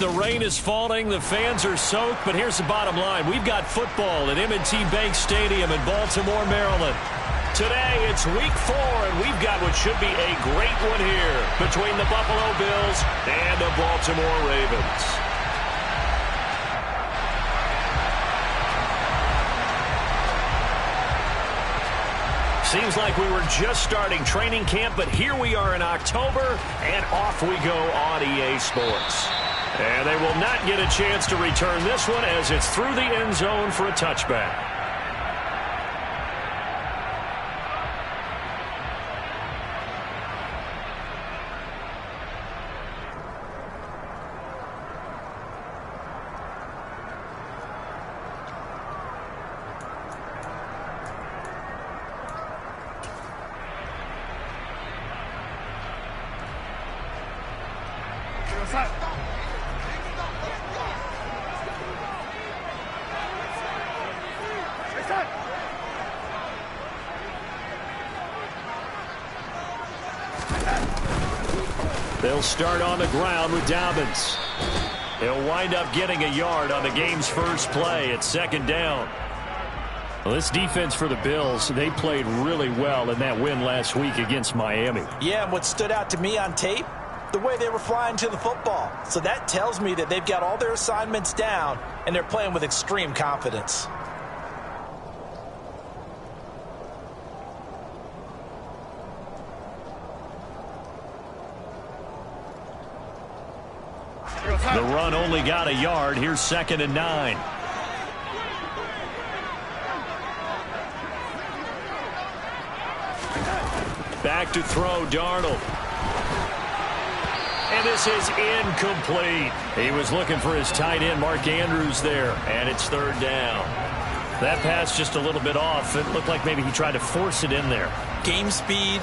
the rain is falling, the fans are soaked, but here's the bottom line. We've got football at M&T Bank Stadium in Baltimore, Maryland. Today, it's week 4, and we've got what should be a great one here between the Buffalo Bills and the Baltimore Ravens. Seems like we were just starting training camp, but here we are in October, and off we go on EA Sports. And they will not get a chance to return this one as it's through the end zone for a touchback. They'll start on the ground with Dobbins. He'll wind up getting a yard on the game's first play at second down. Well, this defense for the Bills, they played really well in that win last week against Miami. Yeah, and what stood out to me on tape, the way they were flying to the football. So that tells me that they've got all their assignments down, and they're playing with extreme confidence. The run only got a yard. Here's 2nd and 9. Back to throw, Darnold. And this is incomplete. He was looking for his tight end, Mark Andrews, there. And it's 3rd down. That pass just a little bit off. It looked like maybe he tried to force it in there. Game speed,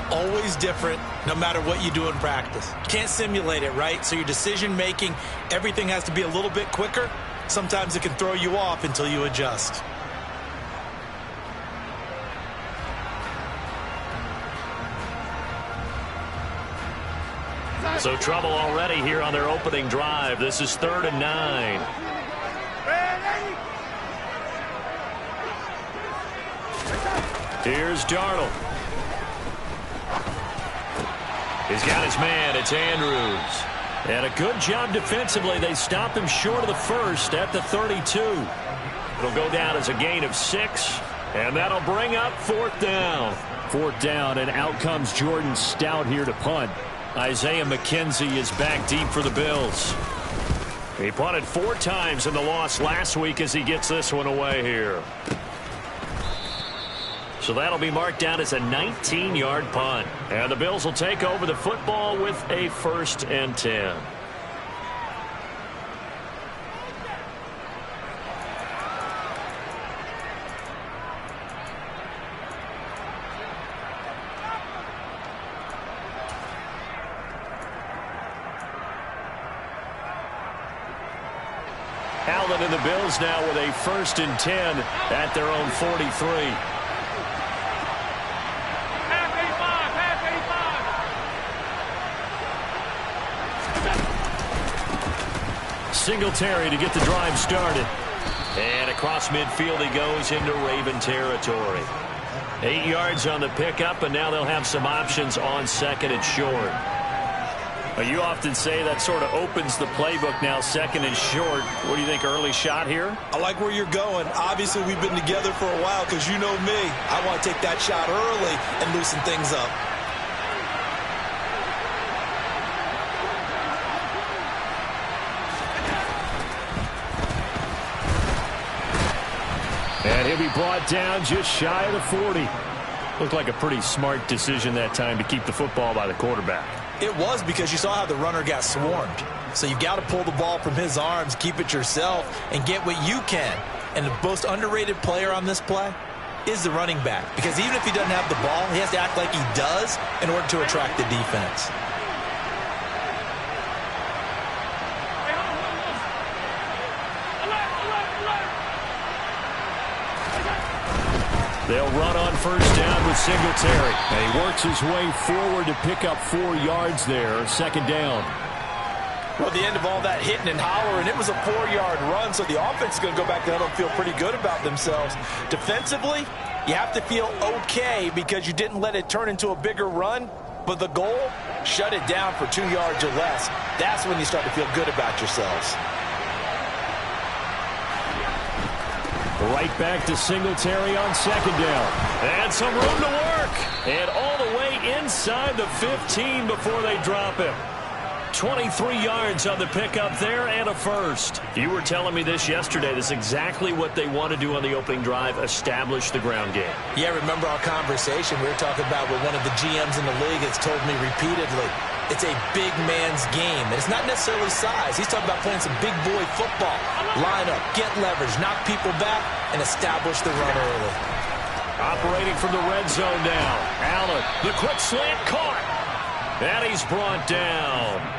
always different, no matter what you do in practice. You can't simulate it, right? So your decision-making, everything has to be a little bit quicker. Sometimes it can throw you off until you adjust. So trouble already here on their opening drive. This is 3rd and 9. Here's Darnold. He's got his man. It's Andrews. And a good job defensively. They stop him short of the first at the 32. It'll go down as a gain of 6. And that'll bring up 4th down. 4th down, and out comes Jordan Stout here to punt. Isaiah McKenzie is back deep for the Bills. He punted 4 times in the loss last week as he gets this one away here. So that'll be marked down as a 19-yard punt. And the Bills will take over the football with a 1st and 10. Allen and the Bills now with a 1st and 10 at their own 43. Singletary to get the drive started. And across midfield he goes into Raven territory. 8 yards on the pickup, and now they'll have some options on 2nd and short. You often say that sort of opens the playbook now, 2nd and short. What do you think, early shot here? I like where you're going. Obviously, we've been together for a while because you know me. I want to take that shot early and loosen things up. And he'll be brought down just shy of the 40. Looked like a pretty smart decision that time to keep the football by the quarterback. It was, because you saw how the runner got swarmed. So you got to pull the ball from his arms, keep it yourself, and get what you can. And the most underrated player on this play is the running back. Because even if he doesn't have the ball, he has to act like he does in order to attract the defense. They'll run on 1st down with Singletary. And he works his way forward to pick up 4 yards there. 2nd down. Well, the end of all that hitting and hollering, it was a 4-yard run, so the offense is going to go back down and feel pretty good about themselves. Defensively, you have to feel okay because you didn't let it turn into a bigger run, but the goal, shut it down for 2 yards or less. That's when you start to feel good about yourselves. Right back to Singletary on second down. And some room to work. And all the way inside the 15 before they drop him. 23 yards on the pickup there and a first. You were telling me this yesterday. This is exactly what they want to do on the opening drive, establish the ground game. Yeah, remember our conversation we were talking about with one of the GMs in the league that's told me repeatedly, it's a big man's game. And it's not necessarily size. He's talking about playing some big boy football. Line up, get leverage, knock people back, and establish the run early. Operating from the red zone now. Allen, the quick slant caught. And he's brought down.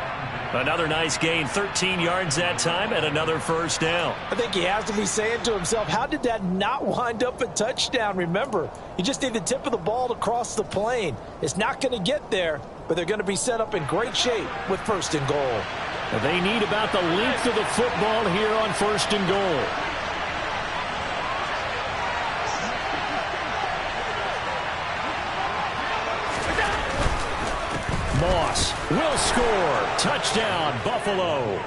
Another nice gain, 13 yards that time, and another first down. I think he has to be saying to himself, how did that not wind up a touchdown? Remember, you just need the tip of the ball to cross the plane. It's not going to get there, but they're going to be set up in great shape with first and goal. They need about the length of the football here on first and goal. Moss will score. Touchdown, Buffalo.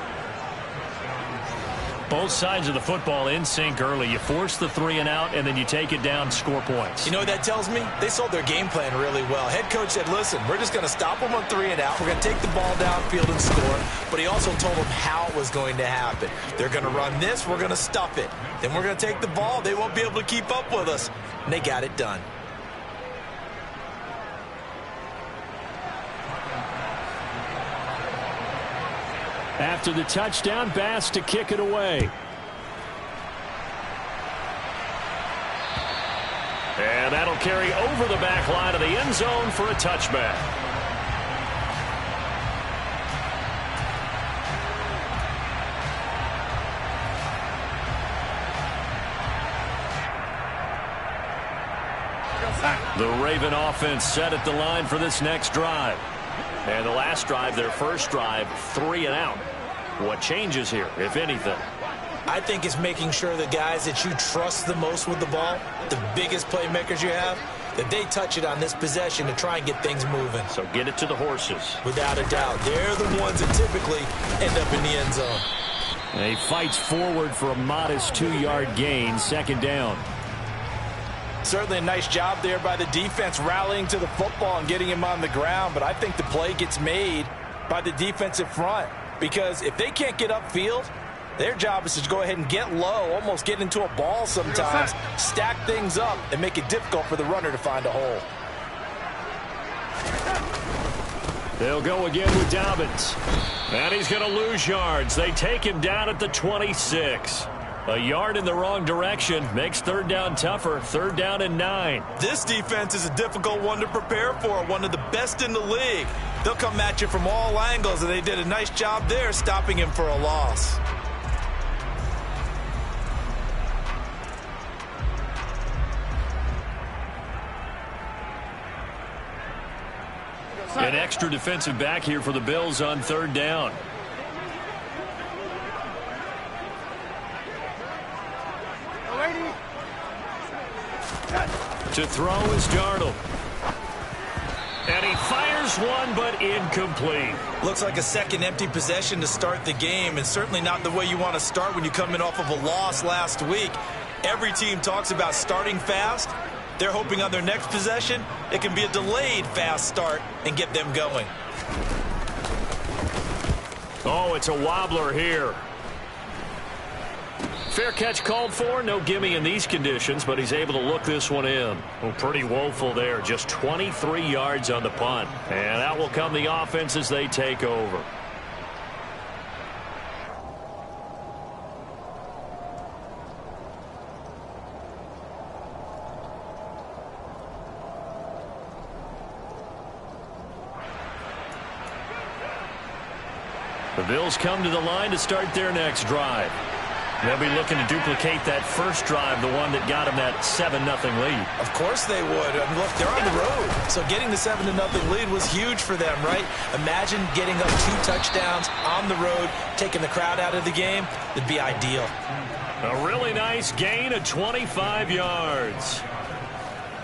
Both sides of the football in sync early. You force the 3 and out, and then you take it down, score points. You know what that tells me? They sold their game plan really well. Head coach said, listen, we're just going to stop them on 3 and out. We're going to take the ball downfield and score. But he also told them how it was going to happen. They're going to run this. We're going to stuff it. Then we're going to take the ball. They won't be able to keep up with us. And they got it done. After the touchdown, Bass to kick it away. And that'll carry over the back line of the end zone for a touchback. The Raven offense set at the line for this next drive. And the last drive, their first drive, 3 and out. What changes here, if anything? I think it's making sure the guys that you trust the most with the ball, the biggest playmakers you have, that they touch it on this possession to try and get things moving. So get it to the horses. Without a doubt. They're the ones that typically end up in the end zone. And he fights forward for a modest 2-yard gain, second down. Certainly a nice job there by the defense rallying to the football and getting him on the ground, but I think the play gets made by the defensive front because if they can't get upfield, their job is to go ahead and get low, almost get into a ball sometimes, stack things up, and make it difficult for the runner to find a hole. They'll go again with Dobbins. And he's going to lose yards. They take him down at the 26. A yard in the wrong direction makes third down tougher. Third down and 9. This defense is a difficult one to prepare for, one of the best in the league. They'll come at you from all angles, and they did a nice job there stopping him for a loss. An extra defensive back here for the Bills on third down. To throw is Darnold. And he fires one, but incomplete. Looks like a second empty possession to start the game, and certainly not the way you want to start when you come in off of a loss last week. Every team talks about starting fast. They're hoping on their next possession, it can be a delayed fast start and get them going. Oh, it's a wobbler here. Fair catch called for. No gimme in these conditions, but he's able to look this one in. Well, pretty woeful there. Just 23 yards on the punt. And out will come the offense as they take over. The Bills come to the line to start their next drive. They'll be looking to duplicate that first drive, the one that got them that 7-0 lead. Of course they would. I mean, look, they're on the road. So getting the 7-0 lead was huge for them, right? Imagine getting up 2 touchdowns on the road, taking the crowd out of the game. It'd be ideal. A really nice gain of 25 yards.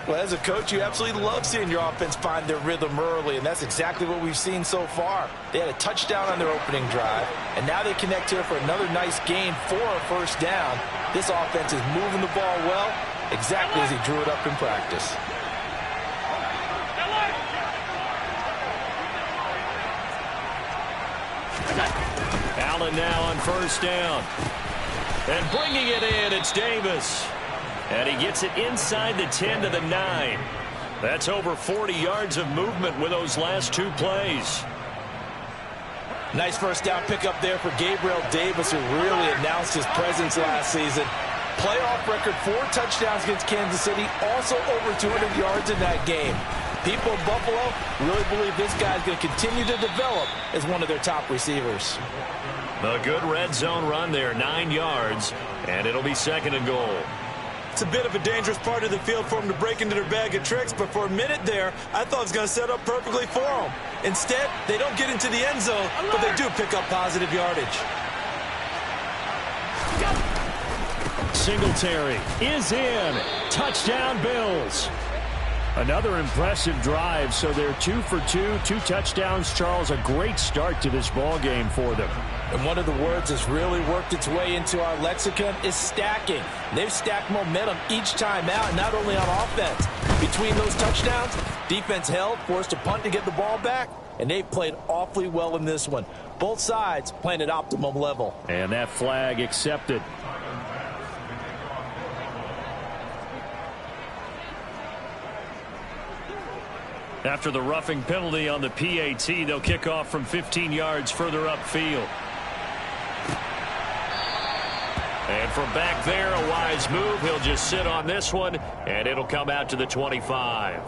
Well, as a coach, you absolutely love seeing your offense find their rhythm early, and that's exactly what we've seen so far. They had a touchdown on their opening drive, and now they connect here for another nice gain for a first down. This offense is moving the ball well, exactly as he drew it up in practice. Allen now on first down. And bringing it in, it's Davis. And he gets it inside the 10 to the 9. That's over 40 yards of movement with those last 2 plays. Nice first down pickup there for Gabriel Davis, who really announced his presence last season. Playoff record, 4 touchdowns against Kansas City, also over 200 yards in that game. People of Buffalo really believe this guy's going to continue to develop as one of their top receivers. A good red zone run there, 9 yards, and it'll be 2nd and goal. It's a bit of a dangerous part of the field for them to break into their bag of tricks, but for a minute there, I thought it was going to set up perfectly for them. Instead, they don't get into the end zone, but they do pick up positive yardage. Singletary is in. Touchdown, Bills. Another impressive drive, so they're 2 for 2, 2 touchdowns. Charles, a great start to this ball game for them. And one of the words that's really worked its way into our lexicon is stacking. They've stacked momentum each time out, not only on offense. Between those touchdowns, defense held, forced a punt to get the ball back, and they played awfully well in this one. Both sides playing at optimum level. And that flag accepted. After the roughing penalty on the PAT, they'll kick off from 15 yards further upfield. And from back there, a wise move. He'll just sit on this one, and it'll come out to the 25.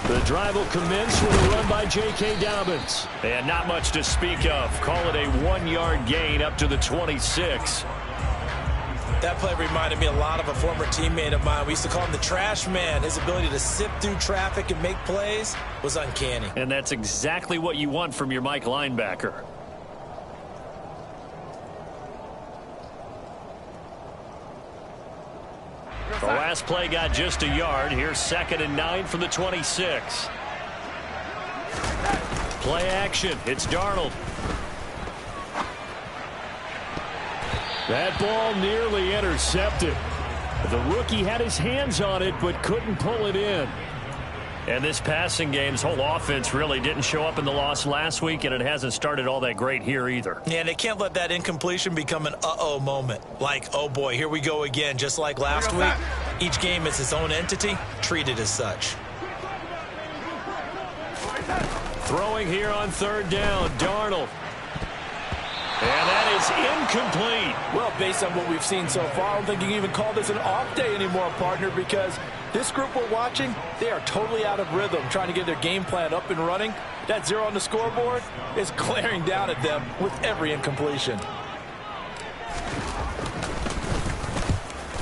The drive will commence with a run by J.K. Dobbins. And not much to speak of. Call it a 1-yard gain up to the 26. That play reminded me a lot of a former teammate of mine. We used to call him the trash man. His ability to sift through traffic and make plays was uncanny. And that's exactly what you want from your Mike linebacker. The last play got just a yard. Here's 2nd and 9 from the 26. Play action. It's Darnold. That ball nearly intercepted. The rookie had his hands on it but couldn't pull it in. And this passing game's whole offense really didn't show up in the loss last week, and it hasn't started all that great here either. Yeah, and they can't let that incompletion become an uh-oh moment. Like, oh boy, here we go again, just like last week. Each game is its own entity, treated as such. Throwing here on 3rd down, Darnold. And that is incomplete. Well, based on what we've seen so far, I don't think you can even call this an off day anymore, partner, because this group we're watching, they are totally out of rhythm, trying to get their game plan up and running. That 0 on the scoreboard is glaring down at them with every incompletion.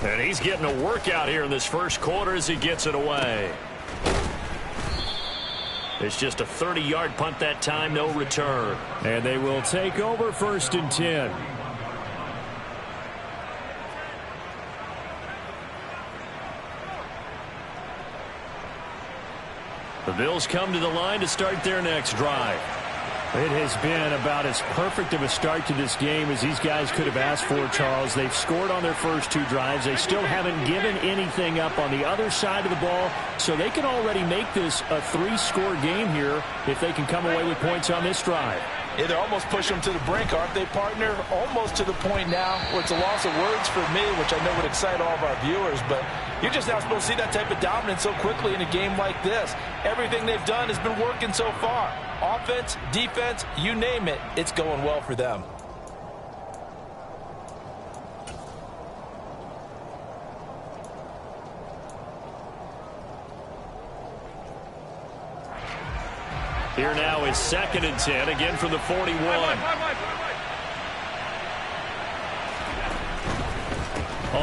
And he's getting a workout here in this first quarter as he gets it away. It's just a 30-yard punt that time, no return. And they will take over 1st and 10. The Bills come to the line to start their next drive. It has been about as perfect of a start to this game as these guys could have asked for, Charles. They've scored on their first 2 drives. They still haven't given anything up on the other side of the ball, so they can already make this a 3-score game here if they can come away with points on this drive. Yeah, they're almost pushing them to the brink, aren't they, partner? Almost to the point now where it's a loss of words for me, which I know would excite all of our viewers, but you're just not supposed to see that type of dominance so quickly in a game like this. Everything they've done has been working so far. Offense, defense, you name it, it's going well for them. Here now is 2nd and 10, again from the 41.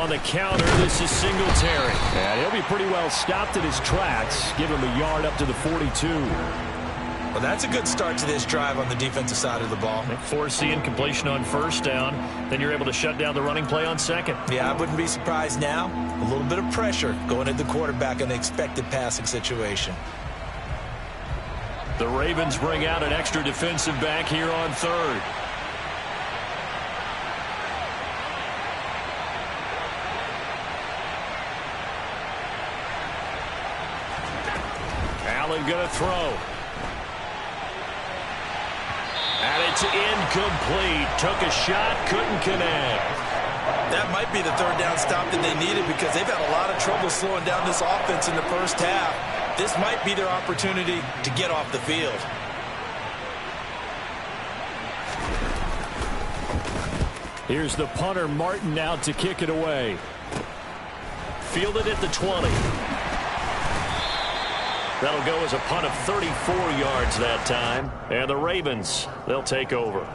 On the counter, this is Singletary. And he'll be pretty well stopped in his tracks. Give him a yard up to the 42. Well, that's a good start to this drive on the defensive side of the ball. Force the incompletion on 1st down. Then you're able to shut down the running play on 2nd. Yeah, I wouldn't be surprised now. A little bit of pressure going at the quarterback in the expected passing situation. The Ravens bring out an extra defensive back here on 3rd. Allen going to throw. And it's incomplete. Took a shot, couldn't connect. That might be the 3rd down stop that they needed because they've had a lot of trouble slowing down this offense in the first half. This might be their opportunity to get off the field. Here's the punter, Martin, out to kick it away. Fielded at the 20. That'll go as a punt of 34 yards that time. And the Ravens, they'll take over.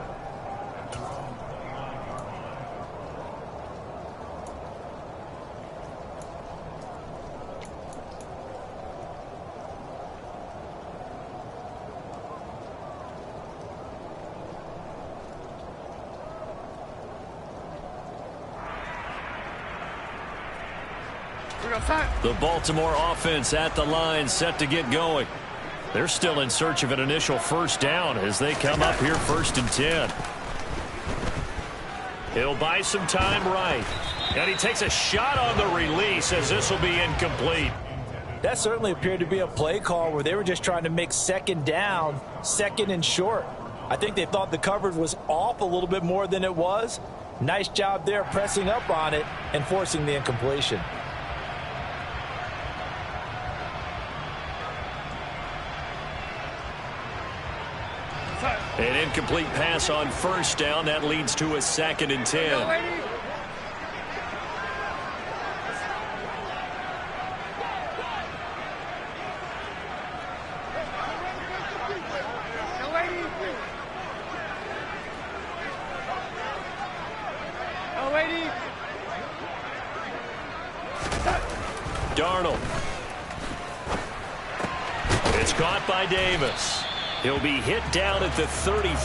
The Baltimore offense at the line, set to get going. They're still in search of an initial 1st down as they come up here 1st and 10. He'll buy some time right. And he takes a shot on the release as this will be incomplete. That certainly appeared to be a play call where they were just trying to make 2nd down, 2nd and short. I think they thought the coverage was off a little bit more than it was. Nice job there pressing up on it and forcing the incompletion. An incomplete pass on 1st down. That leads to a 2nd and 10. Darnold. It's caught by Davis. He'll be hit down at the 33,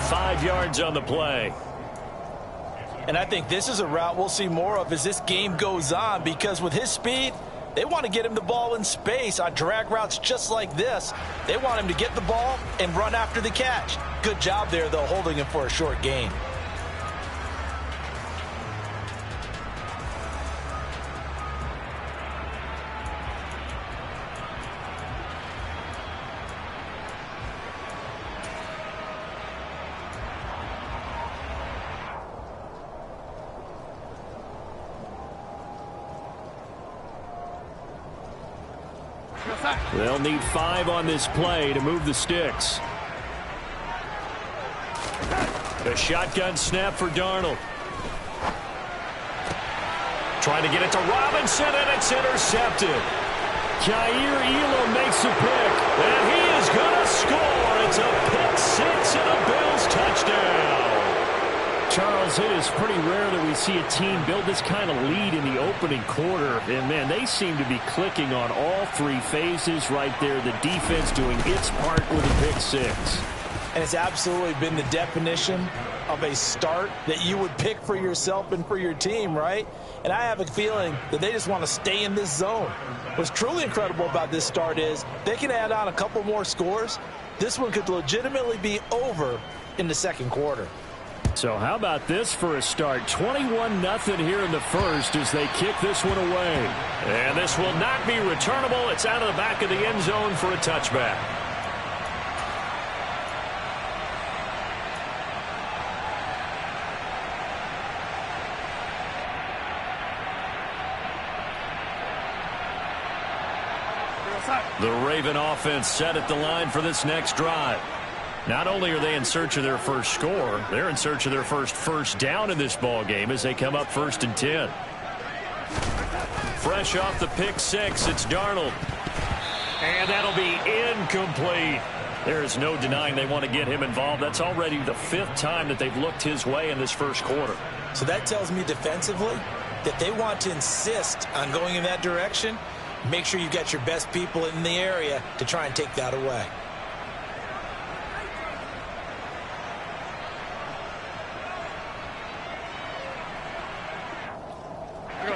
5 yards on the play. And I think this is a route we'll see more of as this game goes on because with his speed, they want to get him the ball in space on drag routes just like this. They want him to get the ball and run after the catch. Good job there, though, holding him for a short gain. They'll need 5 on this play to move the sticks. A shotgun snap for Darnold. Trying to get it to Robinson, and it's intercepted. Kaiir Elam makes a pick, and he is going to score. It's a pick 6 and a Bills touchdown. Charles, it is pretty rare that we see a team build this kind of lead in the opening quarter. And, man, they seem to be clicking on all 3 phases right there. The defense doing its part with a pick 6. And it's absolutely been the definition of a start that you would pick for yourself and for your team, right? And I have a feeling that they just want to stay in this zone. What's truly incredible about this start is they can add on a couple more scores. This one could legitimately be over in the 2nd quarter. So how about this for a start? 21-0 here in the 1st as they kick this one away. And this will not be returnable. It's out of the back of the end zone for a touchback. The Raven offense set at the line for this next drive. Not only are they in search of their first score, they're in search of their first down in this ball game as they come up 1st and 10. Fresh off the pick six, it's Darnold. And that'll be incomplete. There is no denying they want to get him involved. That's already the 5th time that they've looked his way in this first quarter. So that tells me defensively that they want to insist on going in that direction. Make sure you've got your best people in the area to try and take that away.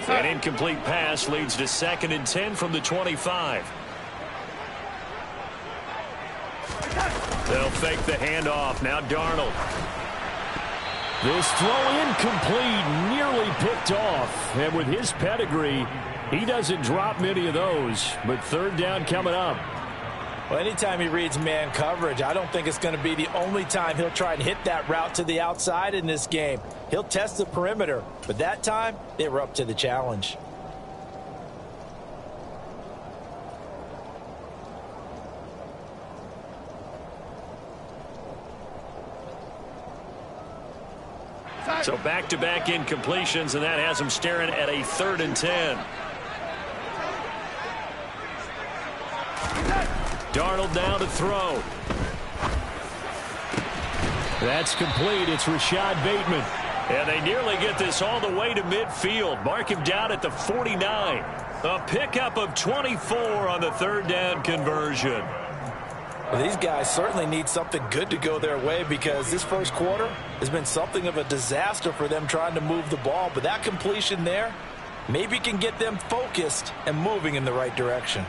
An incomplete pass leads to 2nd and 10 from the 25. They'll fake the handoff. Now Darnold. This throw incomplete, nearly picked off. And with his pedigree, he doesn't drop many of those. But 3rd down coming up. Well, anytime he reads man coverage, I don't think it's going to be the only time he'll try and hit that route to the outside in this game. He'll test the perimeter, but that time they were up to the challenge. So back-to-back incompletions, and that has him staring at a 3rd and 10. Darnold down to throw. That's complete. It's Rashad Bateman. And they nearly get this all the way to midfield. Mark him down at the 49. A pickup of 24 on the 3rd down conversion. Well, these guys certainly need something good to go their way because this first quarter has been something of a disaster for them trying to move the ball. But that completion there maybe can get them focused and moving in the right direction.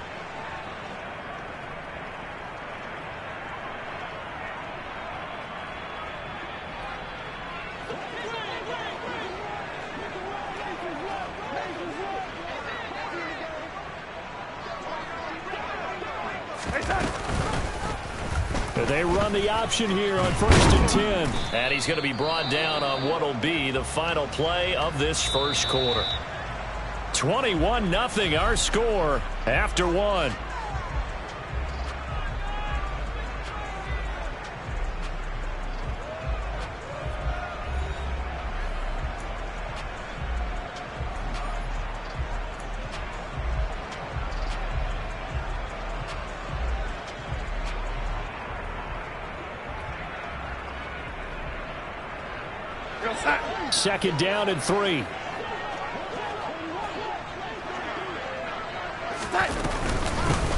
They run the option here on 1st and 10. And he's going to be brought down on what will be the final play of this first quarter. 21-0 our score after 1. Second down and 3.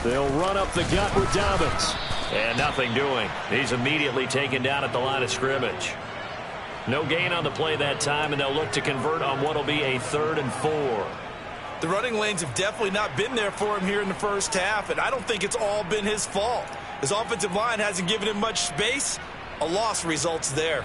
They'll run up the gut with Dobbins. And nothing doing. He's immediately taken down at the line of scrimmage. No gain on the play that time, and they'll look to convert on what will be a 3rd and 4. The running lanes have definitely not been there for him here in the first half, and I don't think it's all been his fault. His offensive line hasn't given him much space. A loss results there.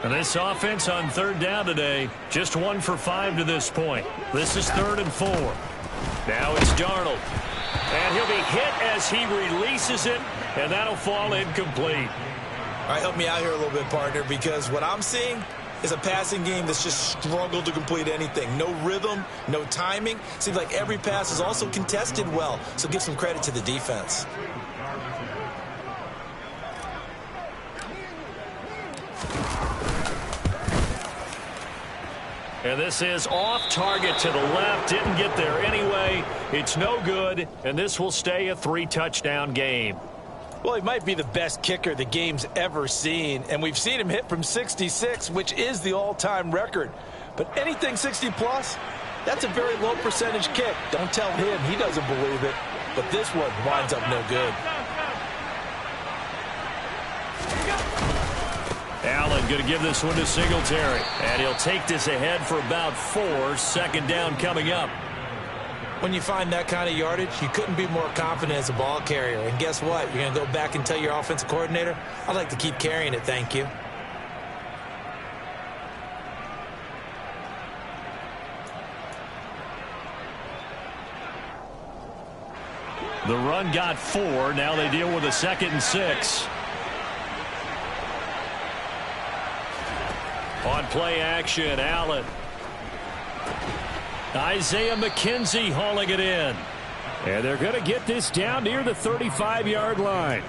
And this offense on 3rd down today, just 1 for 5 to this point. This is 3rd and 4. Now it's Darnold. And he'll be hit as he releases it, and that'll fall incomplete. All right, help me out here a little bit, partner, because what I'm seeing is a passing game that's just struggled to complete anything. No rhythm, no timing. Seems like every pass is also contested well, so give some credit to the defense. And this is off target to the left. Didn't get there anyway. It's no good, and this will stay a 3-touchdown game. Well, he might be the best kicker the game's ever seen, and we've seen him hit from 66, which is the all-time record. But anything 60-plus, that's a very low percentage kick. Don't tell him he doesn't believe it, but this one winds up no good. Allen going to give this one to Singletary. And he'll take this ahead for about 4. 2nd down coming up. When you find that kind of yardage, you couldn't be more confident as a ball carrier. And guess what? You're going to go back and tell your offensive coordinator, I'd like to keep carrying it, thank you. The run got 4. Now they deal with a 2nd and 6. On play action, Allen. Isaiah McKenzie hauling it in. And they're going to get this down near the 35-yard line.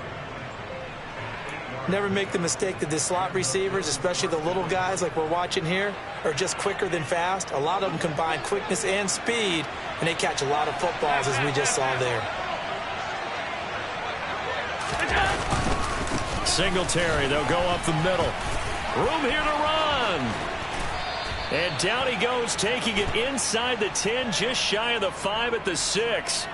Never make the mistake that the slot receivers, especially the little guys like we're watching here, are just quicker than fast. A lot of them combine quickness and speed, and they catch a lot of footballs, as we just saw there. Singletary, they'll go up the middle. Room here to run. And down he goes, taking it inside the 10, just shy of the 5 at the 6.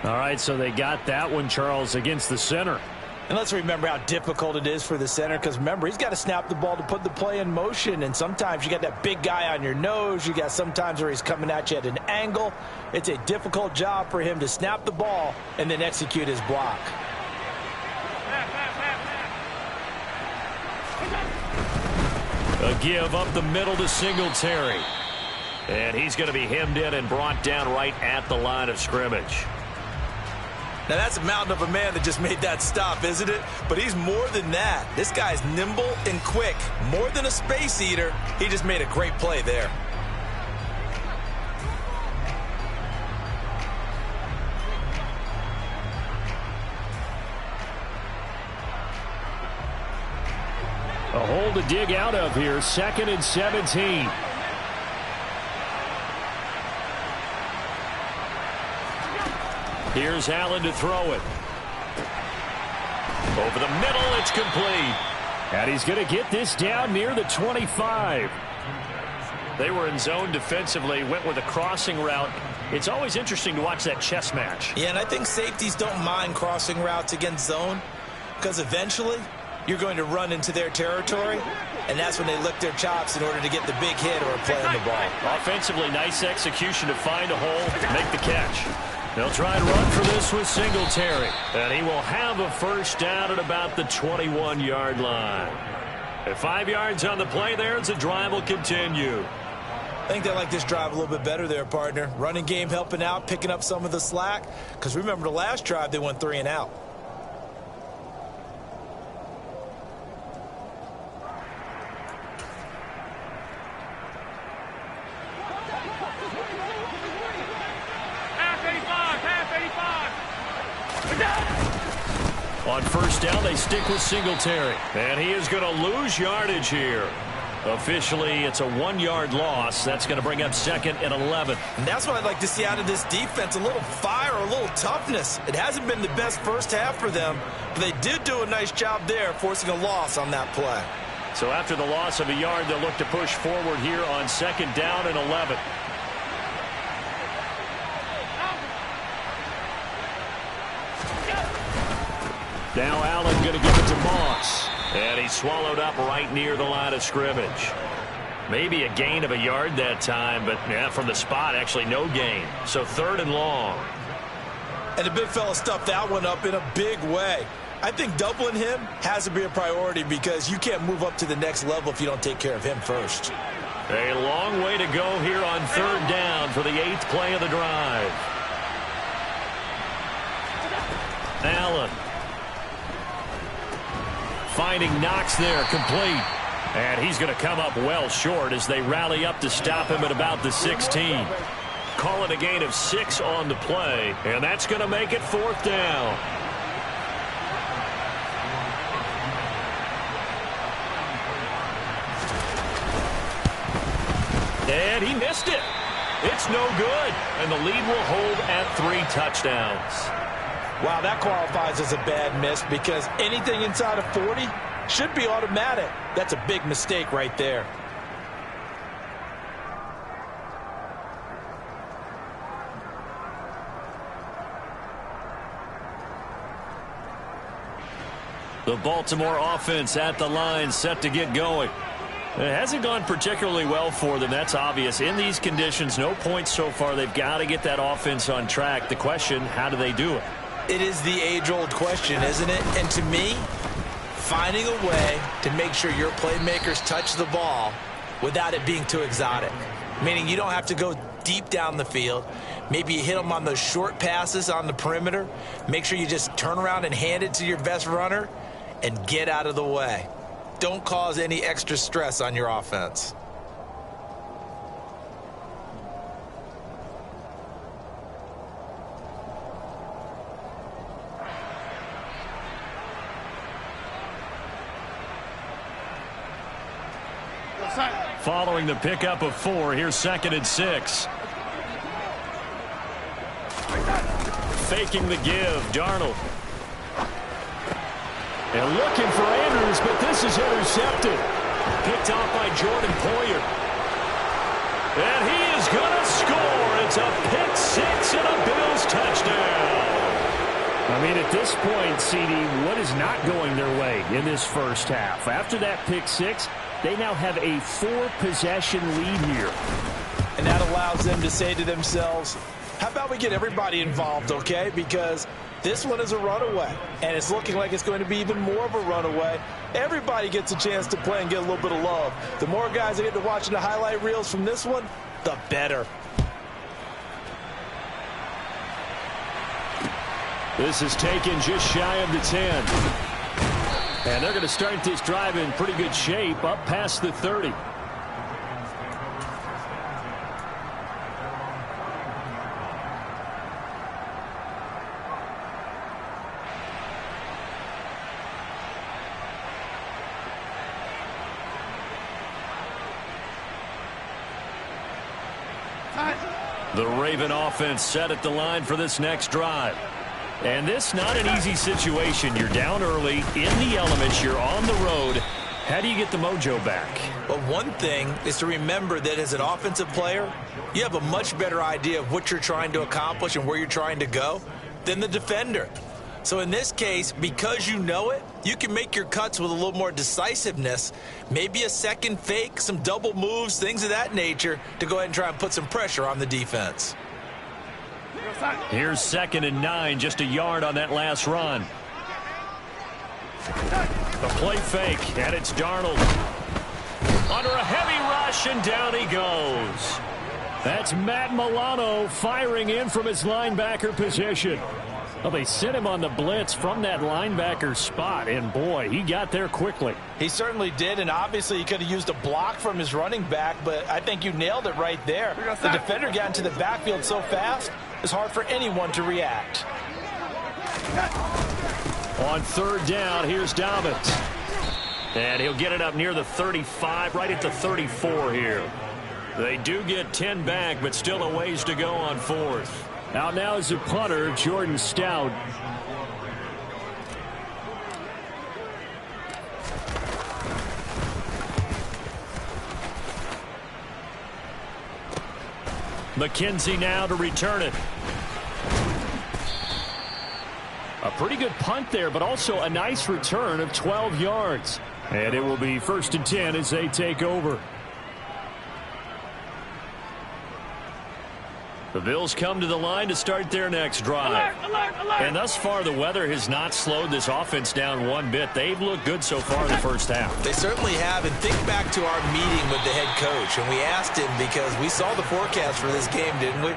All right, so they got that one, Charles, against the center. And let's remember how difficult it is for the center, because remember, he's got to snap the ball to put the play in motion, and sometimes you got that big guy on your nose. You got sometimes where he's coming at you at an angle. It's a difficult job for him to snap the ball and then execute his block. A give up the middle to Singletary. And he's going to be hemmed in and brought down right at the line of scrimmage. Now, that's a mountain of a man that just made that stop, isn't it? But he's more than that. This guy's nimble and quick. More than a space eater. He just made a great play there. A hole to dig out of here. 2nd and 17. Here's Allen to throw it. Over the middle, it's complete. And he's going to get this down near the 25. They were in zone defensively, went with a crossing route. It's always interesting to watch that chess match. Yeah, and I think safeties don't mind crossing routes against zone, because eventually you're going to run into their territory, and that's when they lick their chops in order to get the big hit or a play on the ball. Offensively, nice execution to find a hole, make the catch. They'll try and run for this with Singletary. And he will have a first down at about the 21-yard line. At 5 yards on the play there, the drive will continue. I think they like this drive a little bit better there, partner. Running game helping out, picking up some of the slack. Because remember, the last drive, they went 3 and out. On first down, they stick with Singletary. And he is going to lose yardage here. Officially, it's a 1-yard loss. That's going to bring up 2nd and 11. And that's what I'd like to see out of this defense, a little fire, a little toughness. It hasn't been the best first half for them, but they did do a nice job there, forcing a loss on that play. So after the loss of a yard, they'll look to push forward here on 2nd down and 11. Now Allen going to give it to Moss. And he's swallowed up right near the line of scrimmage. Maybe a gain of a yard that time, but yeah, from the spot, actually no gain. So 3rd and long. And the big fella stuffed that one up in a big way. I think doubling him has to be a priority, because you can't move up to the next level if you don't take care of him first. A long way to go here on 3rd down for the 8th play of the drive. Allen. Finding Knox there, complete. And he's going to come up well short as they rally up to stop him at about the 16. Call it a gain of 6 on the play, and that's going to make it 4th down. And he missed it. It's no good, and the lead will hold at 3 touchdowns. Wow, that qualifies as a bad miss, because anything inside of 40 should be automatic. That's a big mistake right there. The Baltimore offense at the line, set to get going. It hasn't gone particularly well for them. That's obvious. In these conditions, no points so far. They've got to get that offense on track. The question, how do they do it? It is the age-old question, isn't it? And to me, finding a way to make sure your playmakers touch the ball without it being too exotic. Meaning you don't have to go deep down the field. Maybe you hit them on those short passes on the perimeter. Make sure you just turn around and hand it to your best runner and get out of the way. Don't cause any extra stress on your offense. Following the pickup of 4, here's 2nd and 6. Faking the give, Darnold. And looking for Andrews, but this is intercepted. Picked off by Jordan Poyer. And he is going to score. It's a pick 6 and a Bills touchdown. I mean, at this point, CD, what is not going their way in this first half? After that pick 6, they now have a 4-possession lead here. And that allows them to say to themselves, how about we get everybody involved, okay? Because this one is a runaway, and it's looking like it's going to be even more of a runaway. Everybody gets a chance to play and get a little bit of love. The more guys that get to watching the highlight reels from this one, the better. This is taken just shy of the 10. And they're going to start this drive in pretty good shape up past the 30. The Raven offense set at the line for this next drive. And this not an easy situation. You're down early, in the elements, you're on the road. How do you get the mojo back? Well, one thing is to remember that as an offensive player, you have a much better idea of what you're trying to accomplish and where you're trying to go than the defender. So in this case, because you know it, you can make your cuts with a little more decisiveness, maybe a second fake, some double moves, things of that nature, to go ahead and try and put some pressure on the defense. Here's 2nd and 9, just a yard on that last run. The play fake, and it's Darnold. Under a heavy rush, and down he goes. That's Matt Milano firing in from his linebacker position. Well, they sent him on the blitz from that linebacker spot, and boy, he got there quickly. He certainly did, and obviously he could have used a block from his running back, but I think you nailed it right there. The defender got into the backfield so fast, it's hard for anyone to react. On 3rd down, here's Dobbins. And he'll get it up near the 35, right at the 34 here. They do get 10 back, but still a ways to go on 4th. Out now is the punter, Jordan Stout. McKenzie now to return it. A pretty good punt there, but also a nice return of 12 yards. And it will be 1st and 10 as they take over. The Bills come to the line to start their next drive. Alert. And thus far, the weather has not slowed this offense down one bit. They've looked good so far in the first half. They certainly have. And think back to our meeting with the head coach. And we asked him, because we saw the forecast for this game, didn't we?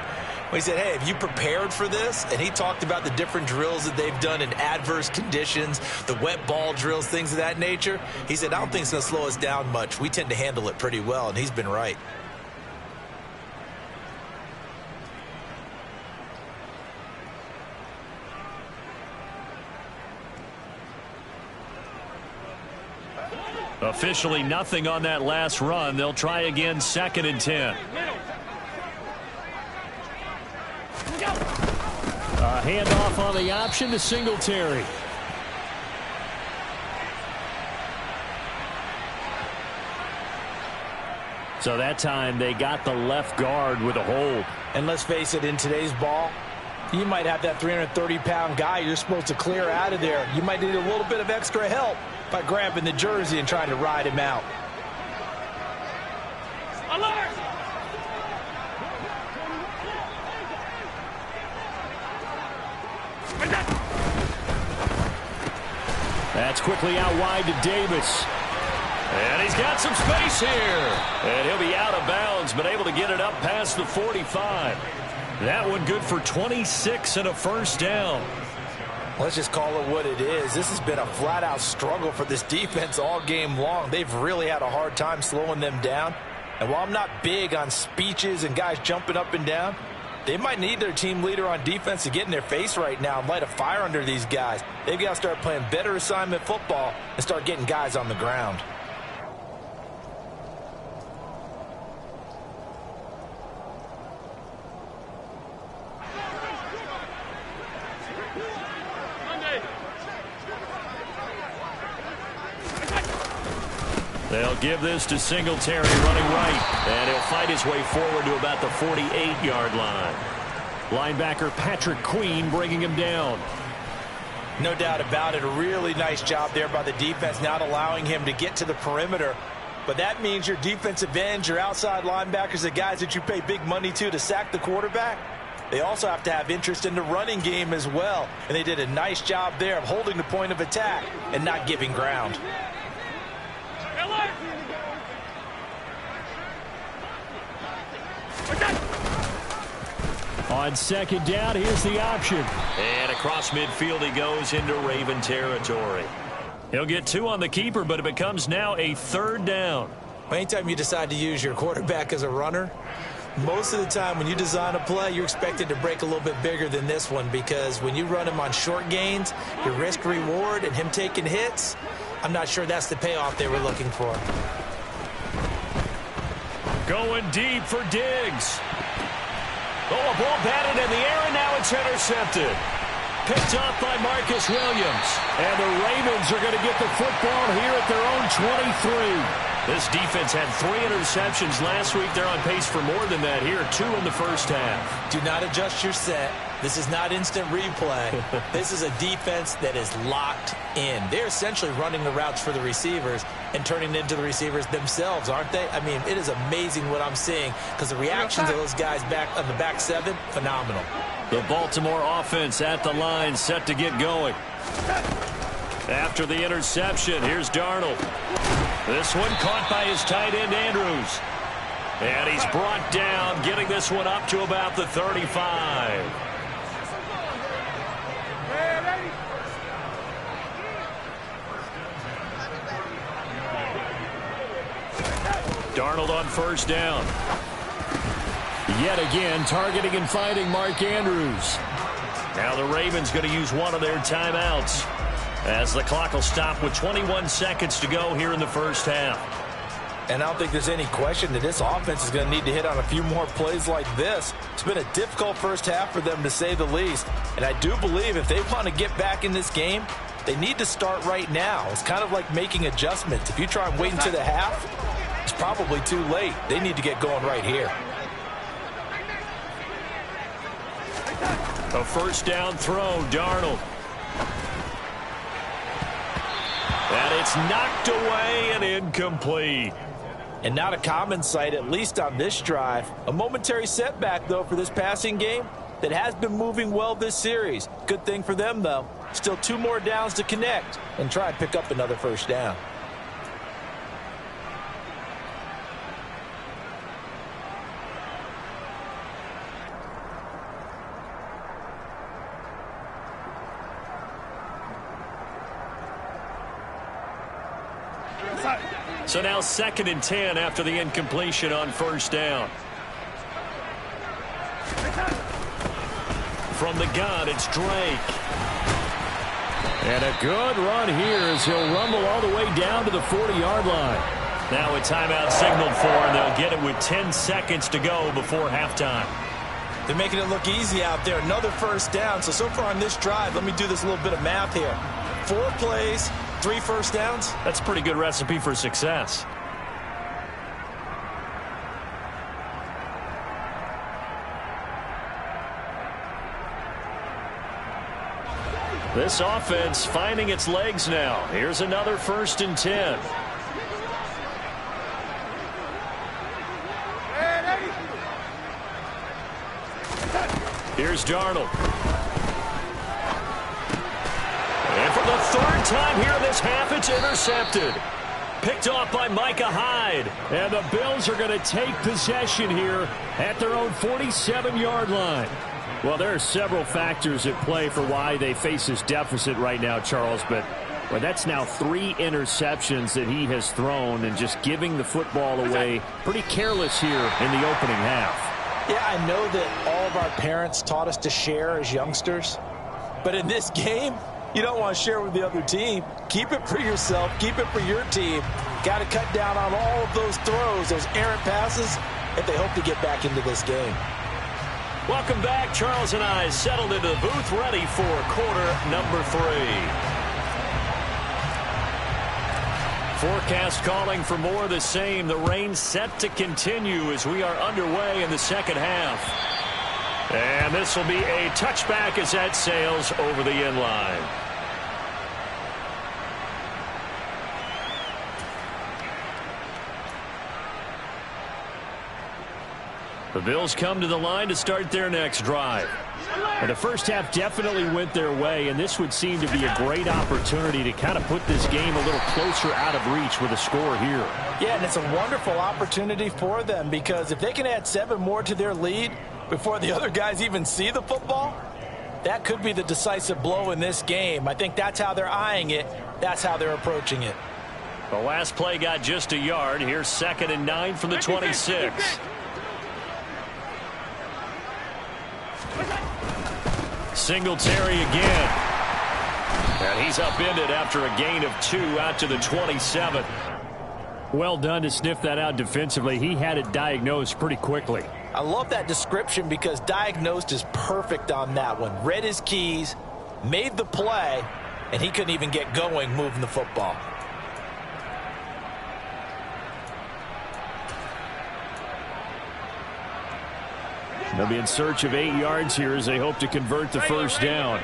We said, hey, have you prepared for this? And he talked about the different drills that they've done in adverse conditions, the wet ball drills, things of that nature. He said, I don't think it's going to slow us down much. We tend to handle it pretty well, and he's been right. Officially nothing on that last run. They'll try again 2nd and 10. A handoff on the option to Singletary. So that time they got the left guard with a hold. And let's face it, in today's ball, you might have that 330-pound guy you're supposed to clear out of there. You might need a little bit of extra help by grabbing the jersey and trying to ride him out. Alert! That's quickly out wide to Davis. And he's got some space here. And he'll be out of bounds, but able to get it up past the 45. That one good for 26 and a first down. Let's just call it what it is. This has been a flat-out struggle for this defense all game long. They've really had a hard time slowing them down. And while I'm not big on speeches and guys jumping up and down, they might need their team leader on defense to get in their face right now and light a fire under these guys. They've got to start playing better assignment football and start getting guys on the ground. They'll give this to Singletary running right, and he'll fight his way forward to about the 48-yard line. Linebacker Patrick Queen bringing him down. No doubt about it. A really nice job there by the defense, not allowing him to get to the perimeter. But that means your defensive ends, your outside linebackers, the guys that you pay big money to sack the quarterback, they also have to have interest in the running game as well. And they did a nice job there of holding the point of attack and not giving ground. On second down, here's the option. And across midfield he goes into Raven territory. He'll get 2 on the keeper, but it becomes now a third down. Anytime you decide to use your quarterback as a runner, most of the time when you design a play, you're expected to break a little bit bigger than this one, because when you run him on short gains, your risk-reward and him taking hits, I'm not sure that's the payoff they were looking for. Going deep for Diggs. Oh, a ball batted in the air, and now it's intercepted. Picked off by Marcus Williams. And the Ravens are going to get the football here at their own 23. This defense had 3 interceptions last week. They're on pace for more than that here. 2 in the first half. Do not adjust your set. This is not instant replay. This is a defense that is locked in. They're essentially running the routes for the receivers and turning into the receivers themselves, aren't they? I mean, it is amazing what I'm seeing, because the reactions of those guys back on the back 7, phenomenal. The Baltimore offense at the line, set to get going. After the interception, here's Darnold. This one caught by his tight end, Andrews. And he's brought down, getting this one up to about the 35. Darnold on first down. Yet again, targeting and finding Mark Andrews. Now the Ravens going to use one of their timeouts, as the clock will stop with 21 seconds to go here in the first half. And I don't think there's any question that this offense is going to need to hit on a few more plays like this. It's been a difficult first half for them, to say the least. And I do believe if they want to get back in this game, they need to start right now. It's kind of like making adjustments. If you try and wait until the half, it's probably too late. They need to get going right here. A first down throw, Darnold. And it's knocked away and incomplete. And not a common sight, at least on this drive. A momentary setback, though, for this passing game that has been moving well this series. Good thing for them, though. Still 2 more downs to connect and try and pick up another first down. So now 2nd and 10 after the incompletion on first down. From the gun, it's Drake. And a good run here as he'll rumble all the way down to the 40-yard line. Now a timeout signaled for, and they'll get it with 10 seconds to go before halftime. They're making it look easy out there. Another first down. So far on this drive, let me do this little bit of math here. 4 plays, 3 first downs. That's a pretty good recipe for success. This offense finding its legs now. Here's another 1st and 10. Here's Darnold. And for the 3rd time here in this half, it's intercepted. Picked off by Micah Hyde. And the Bills are going to take possession here at their own 47-yard line. Well, there are several factors at play for why they face this deficit right now, Charles, but well, that's now 3 interceptions that he has thrown and just giving the football away pretty careless here in the opening half. Yeah, I know that all of our parents taught us to share as youngsters, but in this game, you don't want to share with the other team. Keep it for yourself. Keep it for your team. Got to cut down on all of those throws, those errant passes, if they hope to get back into this game. Welcome back. Charles and I settled into the booth, ready for quarter number 3. Forecast calling for more of the same. The rain set to continue as we are underway in the second half. And this will be a touchback as that sails over the end line. The Bills come to the line to start their next drive. And the first half definitely went their way, and this would seem to be a great opportunity to kind of put this game a little closer out of reach with a score here. Yeah, and it's a wonderful opportunity for them because if they can add 7 more to their lead before the other guys even see the football, that could be the decisive blow in this game. I think that's how they're eyeing it. That's how they're approaching it. The last play got just a yard. Here's 2nd and 9 from the 26. Singletary again. And he's upended after a gain of 2 out to the 27. Well done to sniff that out defensively. He had it diagnosed pretty quickly. I love that description because diagnosed is perfect on that one. Read his keys, made the play, and he couldn't even get going moving the football. They'll be in search of 8 yards here as they hope to convert the first down.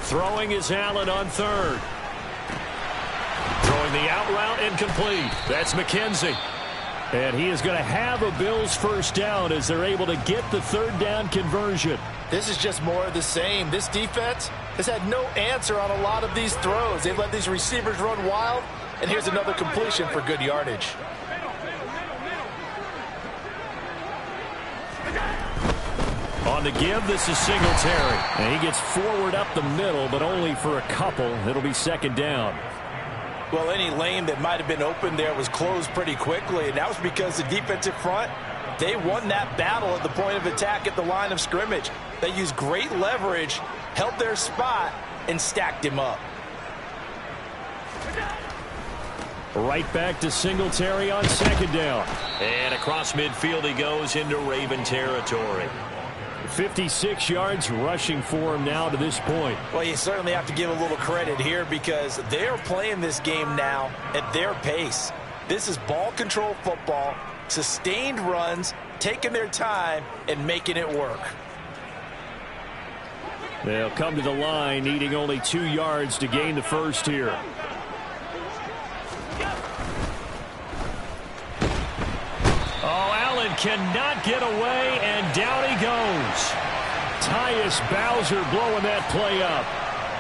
Throwing is Allen on 3rd. Throwing the out route incomplete. That's McKenzie. And he is going to have a Bills first down as they're able to get the 3rd down conversion. This is just more of the same. This defense has had no answer on a lot of these throws. They've let these receivers run wild, and here's another completion for good yardage. On the give, this is Singletary. And he gets forward up the middle, but only for a couple. It'll be 2nd down. Well, any lane that might have been open there was closed pretty quickly, and that was because the defensive front, they won that battle at the point of attack at the line of scrimmage. They used great leverage, held their spot, and stacked him up. Right back to Singletary on 2nd down. And across midfield he goes into Raven territory. 56 yards rushing for him now to this point. Well, you certainly have to give a little credit here because they are playing this game now at their pace. This is ball control football, sustained runs, taking their time, and making it work. They'll come to the line needing only 2 yards to gain the first here. Oh, Allen cannot get away, and down he goes. Tyus Bowser blowing that play up.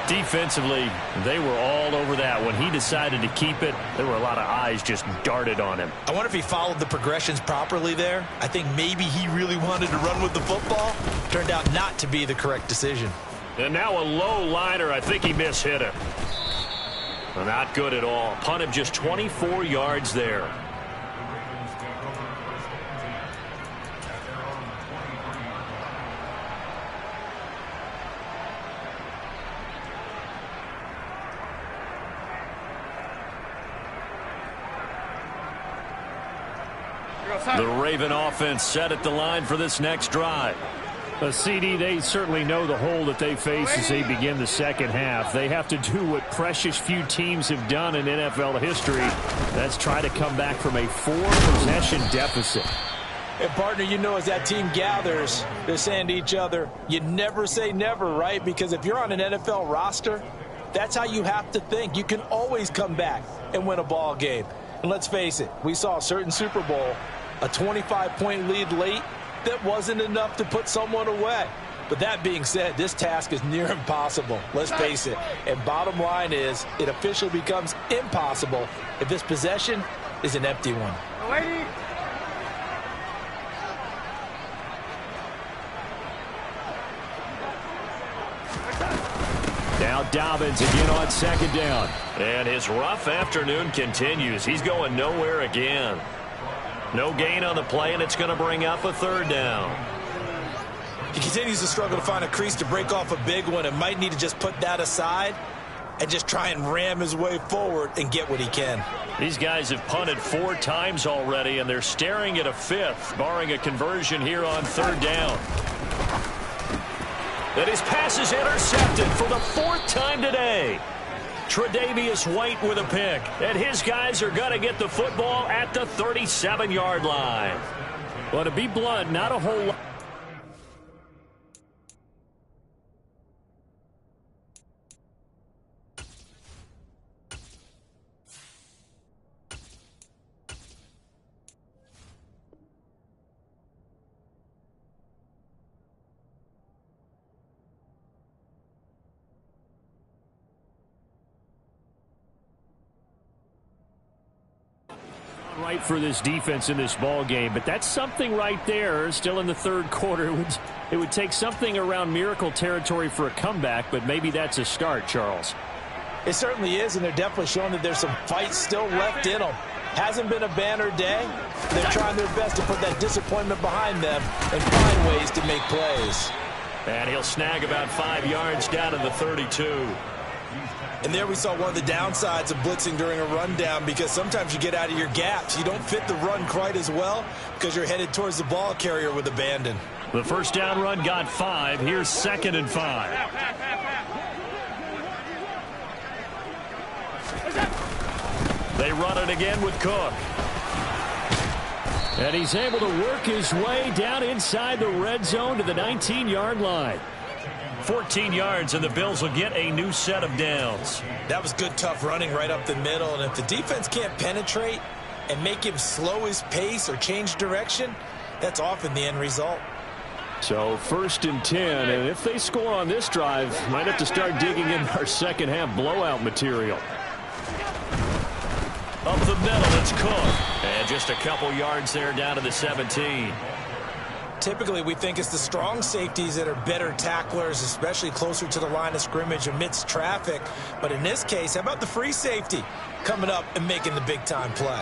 Defensively, they were all over that. When he decided to keep it, there were a lot of eyes just darted on him. I wonder if he followed the progressions properly there. I think maybe he really wanted to run with the football. Turned out not to be the correct decision. And now a low liner. I think he mishit it. Not good at all. Punt him just 24 yards there. The Raven offense set at the line for this next drive. CD, they certainly know the hole that they face as they begin the second half. They have to do what precious few teams have done in NFL history. That's try to come back from a 4-possession deficit. And, partner, you know as that team gathers, they're saying to each other, you never say never, right? Because if you're on an NFL roster, that's how you have to think. You can always come back and win a ball game. And let's face it, we saw a certain Super Bowl, a 25-point lead late, that wasn't enough to put someone away. But that being said, this task is near impossible. Let's face it. And bottom line is, it officially becomes impossible if this possession is an empty one. Now Dobbins again on second down. And his rough afternoon continues. He's going nowhere again. No gain on the play, and it's going to bring up a third down. He continues to struggle to find a crease to break off a big one and might need to just put that aside and just try and ram his way forward and get what he can. These guys have punted 4 times already, and they're staring at a 5th, barring a conversion here on third down. And his pass is intercepted for the 4th time today. Tre'Davious White with a pick, and his guys are going to get the football at the 37-yard line. Well, to be blunt, not a whole lot. Right for this defense in this ball game, but that's something right there. Still in the third quarter, it would take something around miracle territory for a comeback, but maybe that's a start, Charles. It certainly is, and they're definitely showing that there's some fight still left in them. Hasn't been a banner day. They're trying their best to put that disappointment behind them and find ways to make plays. And he'll snag about 5 yards down in the 32. And there we saw one of the downsides of blitzing during a rundown, because sometimes you get out of your gaps. You don't fit the run quite as well because you're headed towards the ball carrier with abandon. The first down run got 5. Here's 2nd and 5. They run it again with Cook. And he's able to work his way down inside the red zone to the 19-yard line. 14 yards, and the Bills will get a new set of downs. That was good, tough running right up the middle. And if the defense can't penetrate and make him slow his pace or change direction, that's often the end result. So 1st and 10, and if they score on this drive, might have to start digging in our second half blowout material. Up the middle, it's Cook. And just a couple yards there down to the 17. Typically, we think it's the strong safeties that are better tacklers, especially closer to the line of scrimmage amidst traffic. But in this case, how about the free safety coming up and making the big-time play?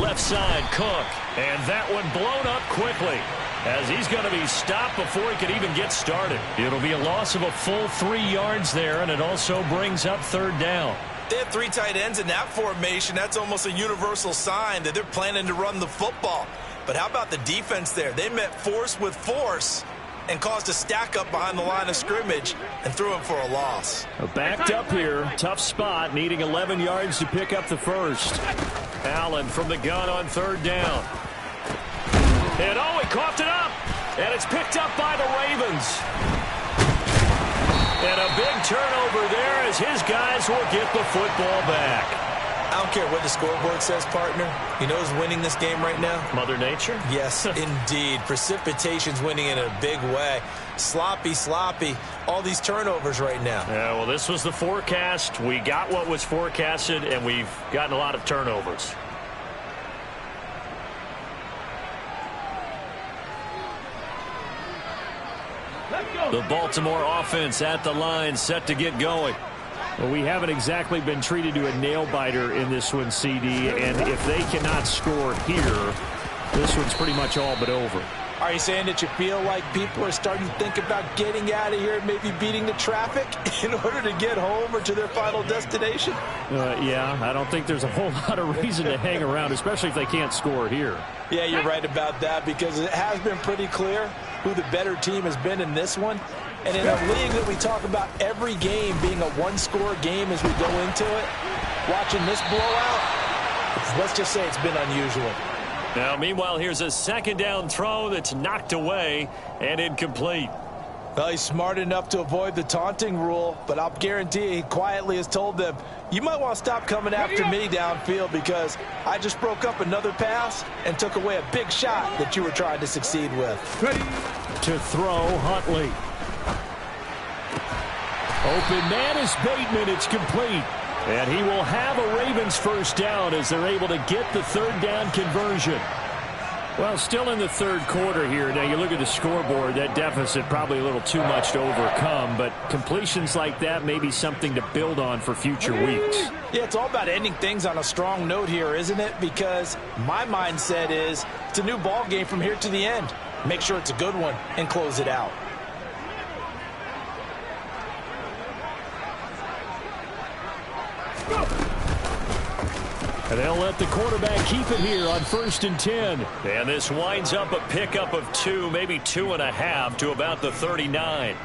Left side, Cook. And that one blown up quickly, as he's going to be stopped before he could even get started. It'll be a loss of a full 3 yards there, and it also brings up third down. They have 3 tight ends in that formation. That's almost a universal sign that they're planning to run the football. But how about the defense there? They met force with force and caused a stack up behind the line of scrimmage and threw him for a loss. Backed up here, tough spot, needing 11 yards to pick up the first. Allen from the gun on third down. And oh, he coughed it up. And it's picked up by the Ravens. And a big turnover there as his guys will get the football back. I don't care what the scoreboard says, partner. You know who's winning this game right now? Mother Nature? Yes, indeed. Precipitation's winning in a big way. Sloppy, all these turnovers right now. Yeah, well, this was the forecast. We got what was forecasted, and we've gotten a lot of turnovers. The Baltimore offense at the line, set to get going. Well, we haven't exactly been treated to a nail-biter in this one, CD, and if they cannot score here, this one's pretty much all but over. Are you saying that you feel like people are starting to think about getting out of here and maybe beating the traffic in order to get home or to their final destination? Yeah, I don't think there's a whole lot of reason to hang around, especially if they can't score here. Yeah, you're right about that, because it has been pretty clear who the better team has been in this one. And in a league that we talk about every game being a one-score game as we go into it, watching this blowout, let's just say it's been unusual. Now, meanwhile, here's a second down throw that's knocked away and incomplete. Well, he's smart enough to avoid the taunting rule, but I'll guarantee he quietly has told them, you might want to stop coming after me downfield because I just broke up another pass and took away a big shot that you were trying to succeed with. Ready to throw, Huntley. Open man is Bateman. It's complete. And he will have a Ravens first down as they're able to get the third down conversion. Well, still in the third quarter here. Now, you look at the scoreboard, that deficit probably a little too much to overcome, but completions like that may be something to build on for future weeks. Yeah, it's all about ending things on a strong note here, isn't it? Because my mindset is it's a new ball game from here to the end. Make sure it's a good one and close it out. And they'll let the quarterback keep it here on 1st and 10. And this winds up a pickup of 2, maybe 2.5 to about the 39.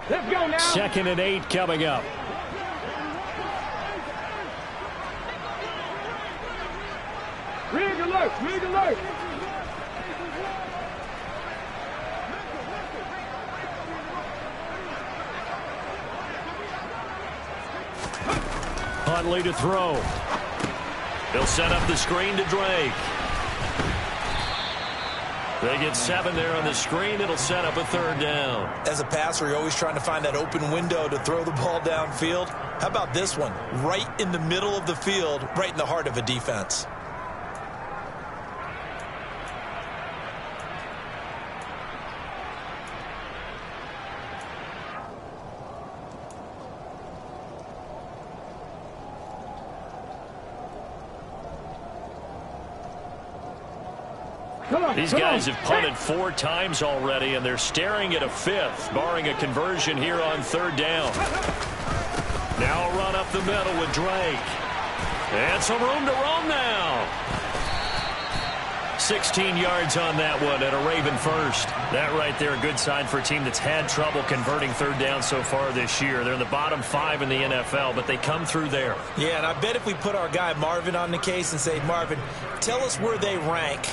Let's go now. 2nd and 8 coming up. Rig alert, rig alert. Huntley to throw. They'll set up the screen to Drake. They get 7 there on the screen. It'll set up a third down. As a passer, you're always trying to find that open window to throw the ball downfield. How about this one? Right in the middle of the field, right in the heart of a defense. These guys have punted 4 times already, and they're staring at a 5th, barring a conversion here on 3rd down. Now a run up the middle with Drake. And some room to roam now. 16 yards on that one and a Raven first. That right there, a good sign for a team that's had trouble converting 3rd down so far this year. They're in the bottom 5 in the NFL, but they come through there. Yeah, and I bet if we put our guy Marvin on the case and say, Marvin, tell us where they rank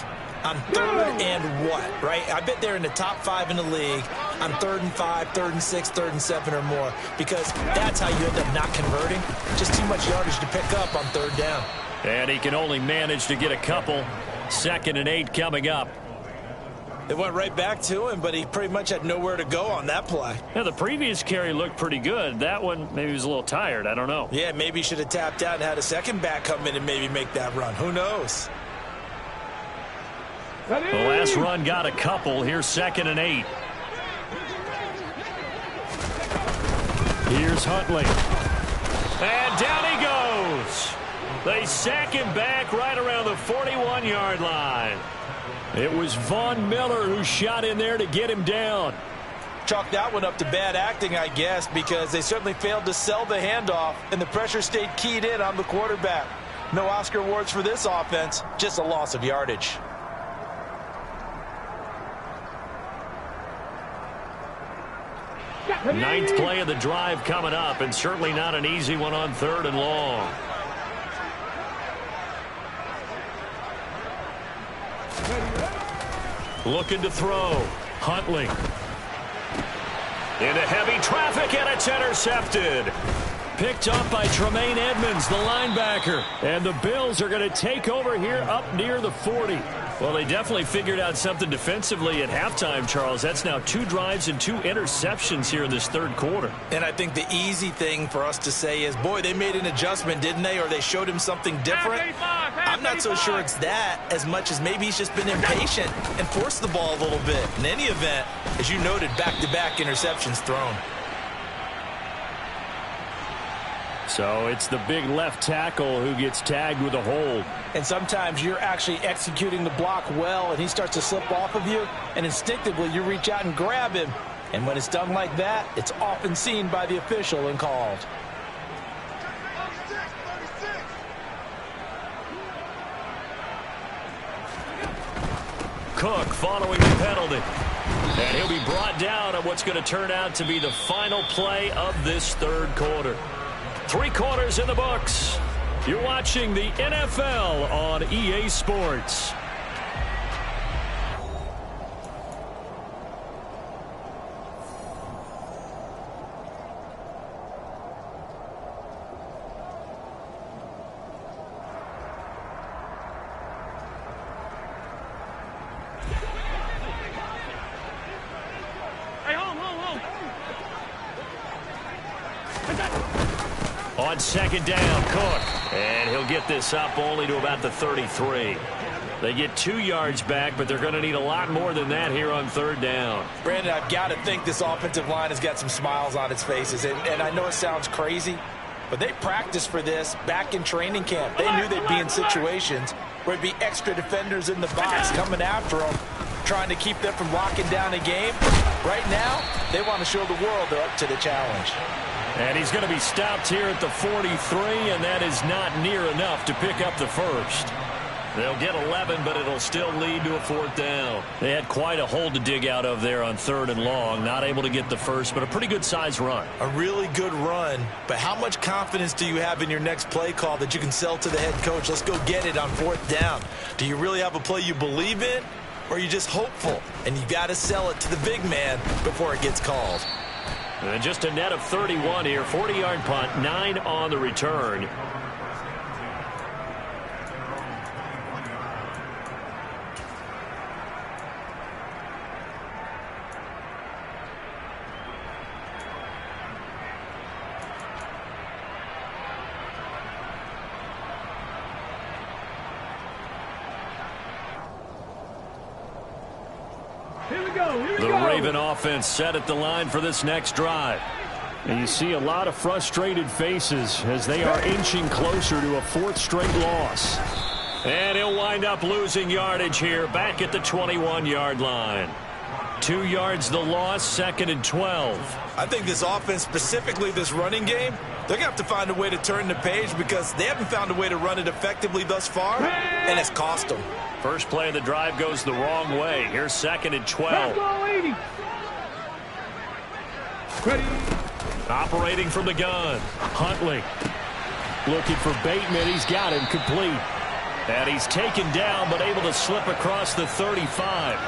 on 3rd and what, right? I bet they're in the top 5 in the league on 3rd and 5, 3rd and 6, 3rd and 7 or more, because that's how you end up not converting. Just too much yardage to pick up on 3rd down. And he can only manage to get a couple. 2nd and 8 coming up. It went right back to him, but he pretty much had nowhere to go on that play. Yeah, the previous carry looked pretty good. That one, maybe he was a little tired. I don't know. Yeah, maybe he should have tapped out and had a second back come in and maybe make that run. Who knows? The last run got a couple. Here's 2nd and 8. Here's Huntley. And down he goes. They sack him back right around the 41-yard line. It was Von Miller who shot in there to get him down. Chalk that one up to bad acting, I guess, because they certainly failed to sell the handoff, and the pressure stayed keyed in on the quarterback. No Oscar awards for this offense, just a loss of yardage. Ninth play of the drive coming up, and certainly not an easy one on 3rd and long. Looking to throw. Huntley. Into heavy traffic, and it's intercepted. Picked up by Tremaine Edmonds, the linebacker. And the Bills are going to take over here up near the 40. Well, they definitely figured out something defensively at halftime, Charles. That's now 2 drives and 2 interceptions here in this 3rd quarter. And I think the easy thing for us to say is, boy, they made an adjustment, didn't they? Or they showed him something different. I'm not so sure it's that as much as maybe he's just been impatient and forced the ball a little bit. In any event, as you noted, back-to-back interceptions thrown. So it's the big left tackle who gets tagged with a hold. And sometimes you're actually executing the block well, and he starts to slip off of you, and instinctively you reach out and grab him. And when it's done like that, it's often seen by the official and called. Cook following the penalty. And he'll be brought down on what's going to turn out to be the final play of this third quarter. 3 quarters in the books. You're watching the NFL on EA Sports. On second down, Cook. And he'll get this up only to about the 33. They get 2 yards back, but they're going to need a lot more than that here on third down. Brandon, I've got to think this offensive line has got some smiles on its faces. And I know it sounds crazy, but they practiced for this back in training camp. They knew they'd be in situations where it'd be extra defenders in the box coming after them, trying to keep them from locking down a game. Right now, they want to show the world they're up to the challenge. And he's going to be stopped here at the 43, and that is not near enough to pick up the first. They'll get 11, but it'll still lead to a 4th down. They had quite a hole to dig out of there on 3rd and long. Not able to get the first, but a pretty good-sized run. A really good run, but how much confidence do you have in your next play call that you can sell to the head coach? Let's go get it on 4th down. Do you really have a play you believe in, or are you just hopeful? And you got to sell it to the big man before it gets called. And just a net of 31 here. 40-yard punt, 9 on the return. The Raven offense set at the line for this next drive. And you see a lot of frustrated faces as they are inching closer to a 4th straight loss. And he'll wind up losing yardage here back at the 21-yard line. 2 yards the loss, 2nd and 12. I think this offense, specifically this running game, they're going to have to find a way to turn the page because they haven't found a way to run it effectively thus far, and it's cost them. First play of the drive goes the wrong way. Here's 2nd and 12. Ready. Operating from the gun. Huntley looking for Bateman. He's got him complete. And he's taken down but able to slip across the 35.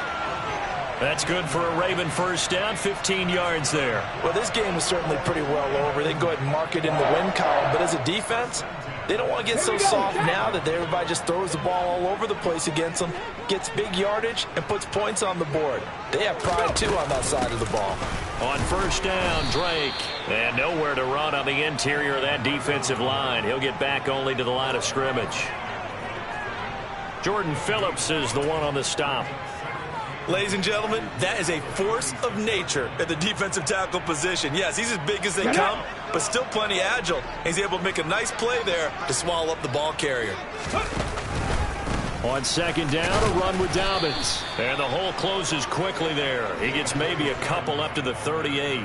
That's good for a Raven first down, 15 yards there. Well, this game is certainly pretty well over. They can go ahead and mark it in the win column. But as a defense, they don't want to get so soft now that everybody just throws the ball all over the place against them, gets big yardage, and puts points on the board. They have pride, too, on that side of the ball. On first down, Drake. And nowhere to run on the interior of that defensive line. He'll get back only to the line of scrimmage. Jordan Phillips is the one on the stop. Ladies and gentlemen, that is a force of nature at the defensive tackle position. Yes, he's as big as they come, but still plenty agile. He's able to make a nice play there to swallow up the ball carrier. On second down, a run with Dobbins. And the hole closes quickly there. He gets maybe a couple up to the 38.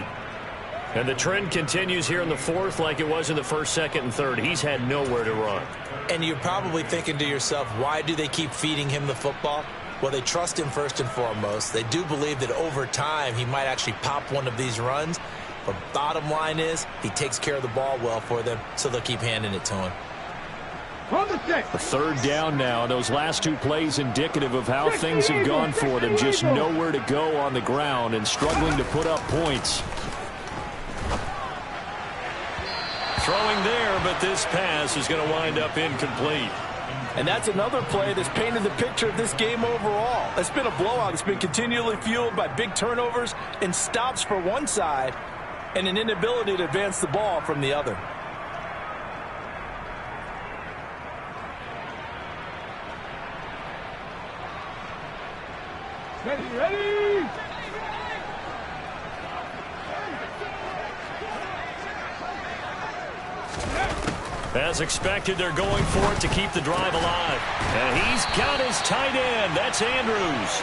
And the trend continues here in the 4th like it was in the 1st, 2nd, and 3rd. He's had nowhere to run. And you're probably thinking to yourself, why do they keep feeding him the football? Well, they trust him first and foremost. They do believe that over time he might actually pop one of these runs. But bottom line is he takes care of the ball well for them, so they'll keep handing it to him. A third down now. Those last 2 plays indicative of how things have gone for them. Just nowhere to go on the ground and struggling to put up points. Throwing there, but this pass is going to wind up incomplete. And that's another play that's painted the picture of this game overall. It's been a blowout. It's been continually fueled by big turnovers and stops for one side and an inability to advance the ball from the other. Ready. As expected, they're going for it to keep the drive alive. And he's got his tight end. That's Andrews.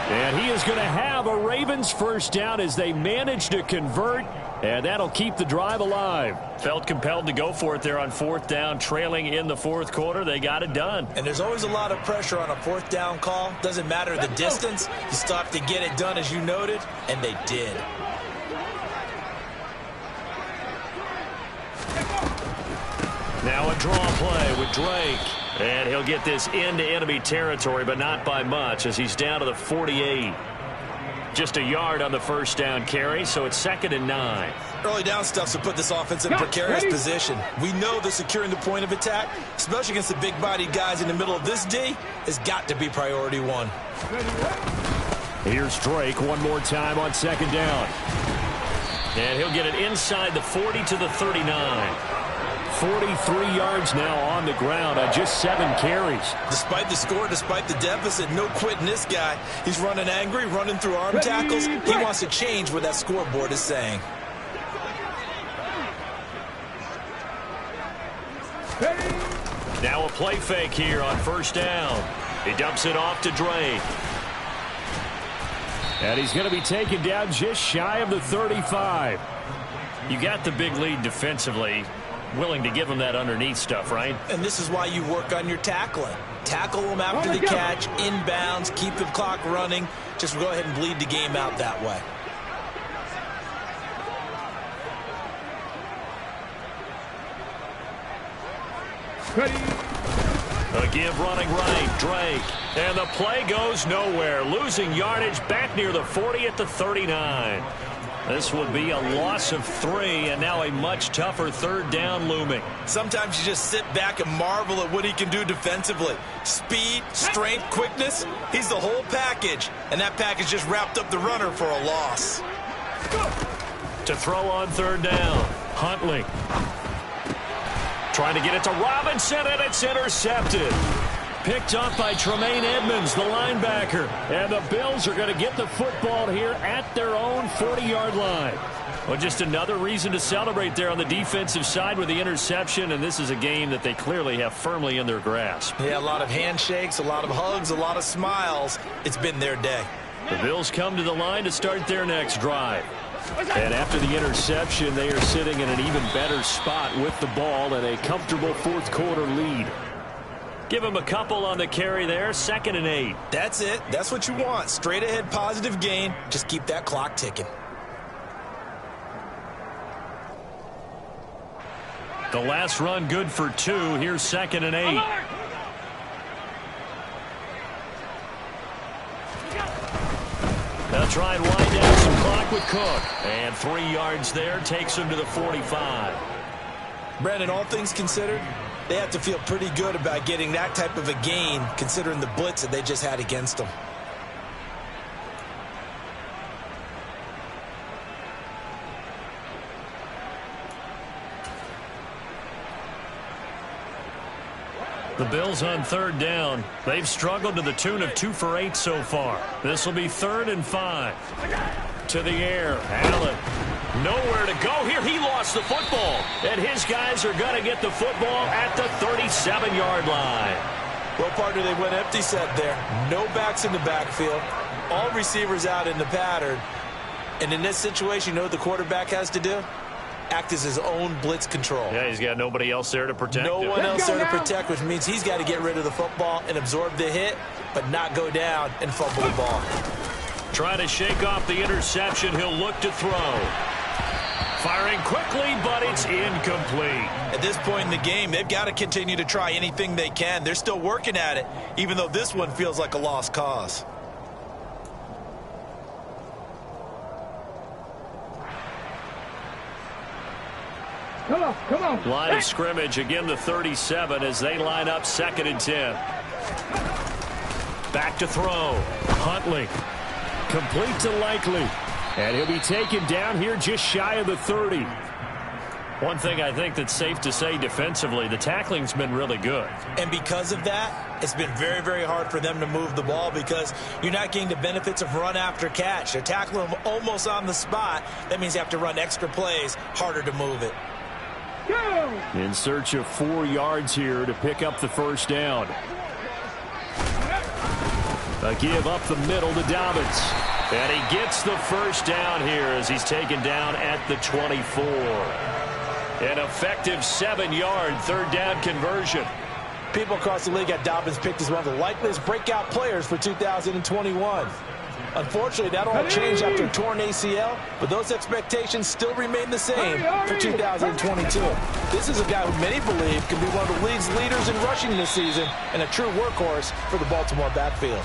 And he is going to have a Ravens first down as they manage to convert, and that'll keep the drive alive. Felt compelled to go for it there on fourth down, trailing in the fourth quarter. They got it done. And there's always a lot of pressure on a fourth down call. Doesn't matter the distance. You still have to get it done, as you noted, and they did. Now a draw play with Drake. And he'll get this into enemy territory, but not by much, as he's down to the 48. Just a yard on the first down carry, so it's 2nd and 9. Early down stuff to put this offense in a precarious position. We know that securing the point of attack, especially against the big-bodied guys in the middle of this D, has got to be priority one. Here's Drake one more time on 2nd down. And he'll get it inside the 40 to the 39. 43 yards now on the ground on just 7 carries. Despite the score, despite the deficit, no quitting this guy. He's running angry, running through arm tackles. He wants to change what that scoreboard is saying. Now a play fake here on first down. He dumps it off to Drake. And he's going to be taken down just shy of the 35. You got the big lead defensively. Willing to give him that underneath stuff, right? And this is why you work on your tackling. Tackle him after the catch, inbounds, keep the clock running. Just go ahead and bleed the game out that way. A give running right, Drake. And the play goes nowhere. Losing yardage back near the 40 at the 39. This will be a loss of 3, and now a much tougher third down looming. Sometimes you just sit back and marvel at what he can do defensively. Speed, strength, quickness, he's the whole package. And that package just wrapped up the runner for a loss. To throw on third down, Huntley. Trying to get it to Robinson, and it's intercepted. Picked up by Tremaine Edmonds, the linebacker. And the Bills are going to get the football here at their own 40-yard line. Well, just another reason to celebrate there on the defensive side with the interception, and this is a game that they clearly have firmly in their grasp. Yeah, a lot of handshakes, a lot of hugs, a lot of smiles. It's been their day. The Bills come to the line to start their next drive. And after the interception, they are sitting in an even better spot with the ball and a comfortable fourth quarter lead. Give him a couple on the carry there. 2nd and 8. That's it. That's what you want. Straight ahead positive gain. Just keep that clock ticking. The last run good for 2. Here's 2nd and 8. They'll try and wind down some clock with Cook. And 3 yards there takes him to the 45. Brandon, all things considered, they have to feel pretty good about getting that type of a gain considering the blitz that they just had against them. The Bills on third down. They've struggled to the tune of 2 for 8 so far. This will be 3rd and 5. To the air. Allen. Nowhere to go here. He lost the football. And his guys are going to get the football at the 37-yard line. Well, partner, they went empty set there. No backs in the backfield. All receivers out in the pattern. And in this situation, you know what the quarterback has to do? Act as his own blitz control. Yeah, he's got nobody else there to protect him. No one else there to protect, which means he's got to get rid of the football and absorb the hit, but not go down and fumble the ball. Trying to shake off the interception. He'll look to throw. Firing quickly, but it's incomplete. At this point in the game, they've got to continue to try anything they can. They're still working at it, even though this one feels like a lost cause. Come on. Line of scrimmage, again the 37 as they line up 2nd and 10. Back to throw. Huntley. Complete to Likely. And he'll be taken down here just shy of the 30. One thing I think that's safe to say defensively, the tackling's been really good. And because of that, it's been very, very hard for them to move the ball because you're not getting the benefits of run after catch. They're tackling them almost on the spot. That means you have to run extra plays, harder to move it. In search of 4 yards here to pick up the first down. A give up the middle to Dobbins. And he gets the first down here as he's taken down at the 24. An effective 7-yard third down conversion. People across the league had Dobbins picked as one of the likeliest breakout players for 2021. Unfortunately, that all changed after a torn ACL, but those expectations still remain the same for 2022. This is a guy who many believe can be one of the league's leaders in rushing this season and a true workhorse for the Baltimore backfield.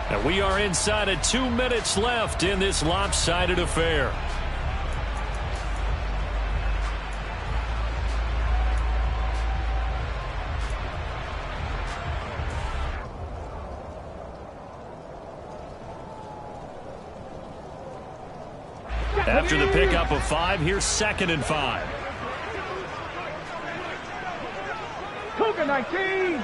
And we are inside of 2 minutes left in this lopsided affair. After the pickup of 5, here's 2nd and 5. Cougar 19.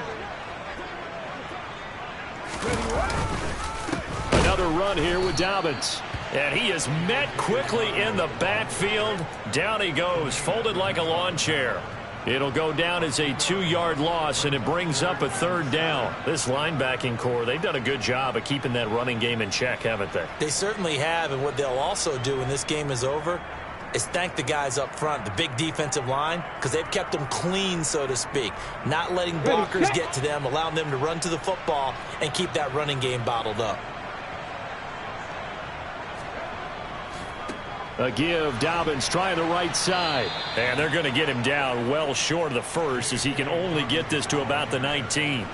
Another run here with Dobbins. And he is met quickly in the backfield. Down he goes, folded like a lawn chair. It'll go down as a 2-yard loss, and it brings up a 3rd down. This linebacking core, they've done a good job of keeping that running game in check, haven't they? They certainly have, and what they'll also do when this game is over is thank the guys up front, the big defensive line, because they've kept them clean, so to speak, not letting blockers get to them, allowing them to run to the football and keep that running game bottled up. A give, Dobbins trying the right side. And they're going to get him down well short of the first as he can only get this to about the 19.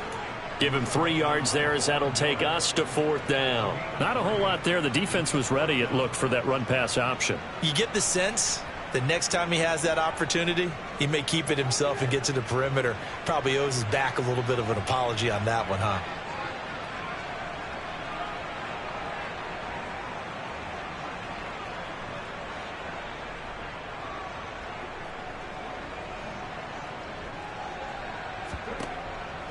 Give him 3 yards there as that'll take us to 4th down. Not a whole lot there. The defense was ready, it looked, for that run-pass option. You get the sense that next time he has that opportunity, he may keep it himself and get to the perimeter. Probably owes his back a little bit of an apology on that one, huh?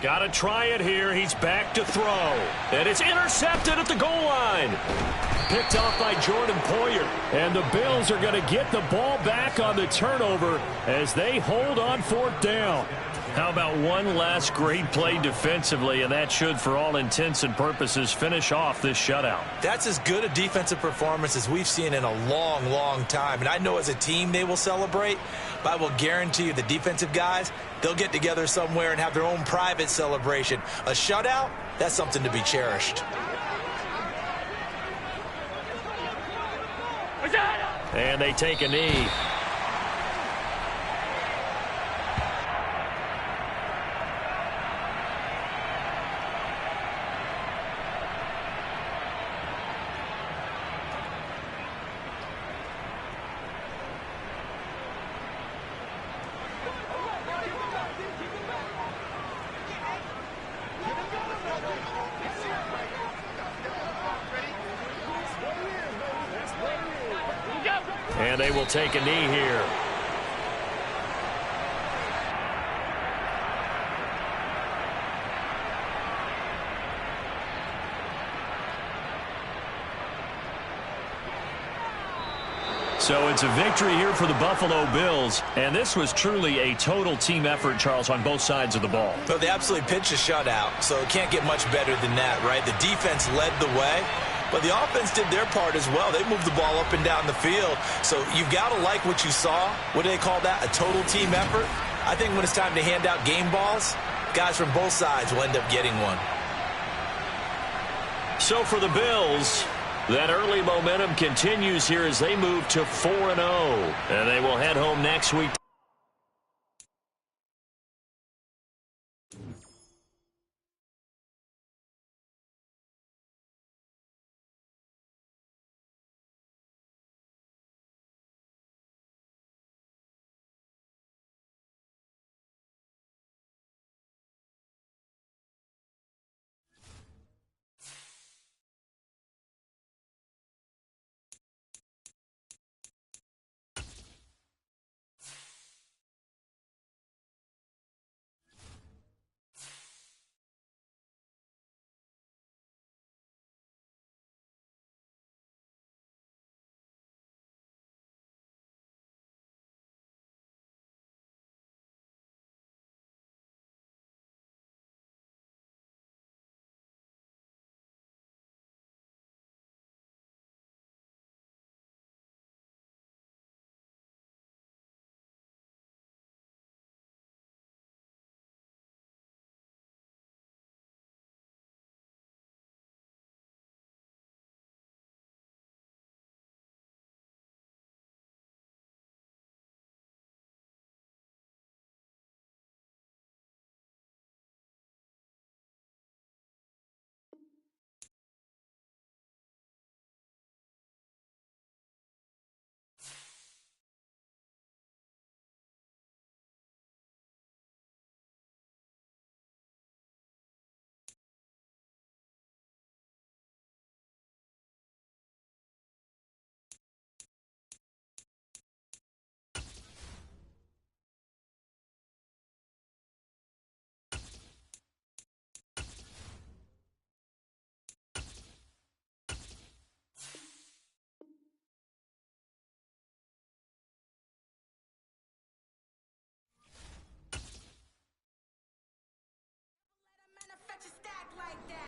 Got to try it here. He's back to throw. And it's intercepted at the goal line. Picked off by Jordan Poyer. And the Bills are going to get the ball back on the turnover as they hold on 4th down. How about one last great play defensively, and that should, for all intents and purposes, finish off this shutout. That's as good a defensive performance as we've seen in a long, long time. And I know as a team they will celebrate, but I will guarantee you the defensive guys, they'll get together somewhere and have their own private celebration. A shutout, that's something to be cherished. And they take a knee. And they will take a knee here. So it's a victory here for the Buffalo Bills. And this was truly a total team effort, Charles, on both sides of the ball. So they absolutely pitched a shutout, so it can't get much better than that, right? The defense led the way, but the offense did their part as well. They moved the ball up and down the field. So you've got to like what you saw. What do they call that? A total team effort? I think when it's time to hand out game balls, guys from both sides will end up getting one. So for the Bills, that early momentum continues here as they move to 4-0. And they will head home next week.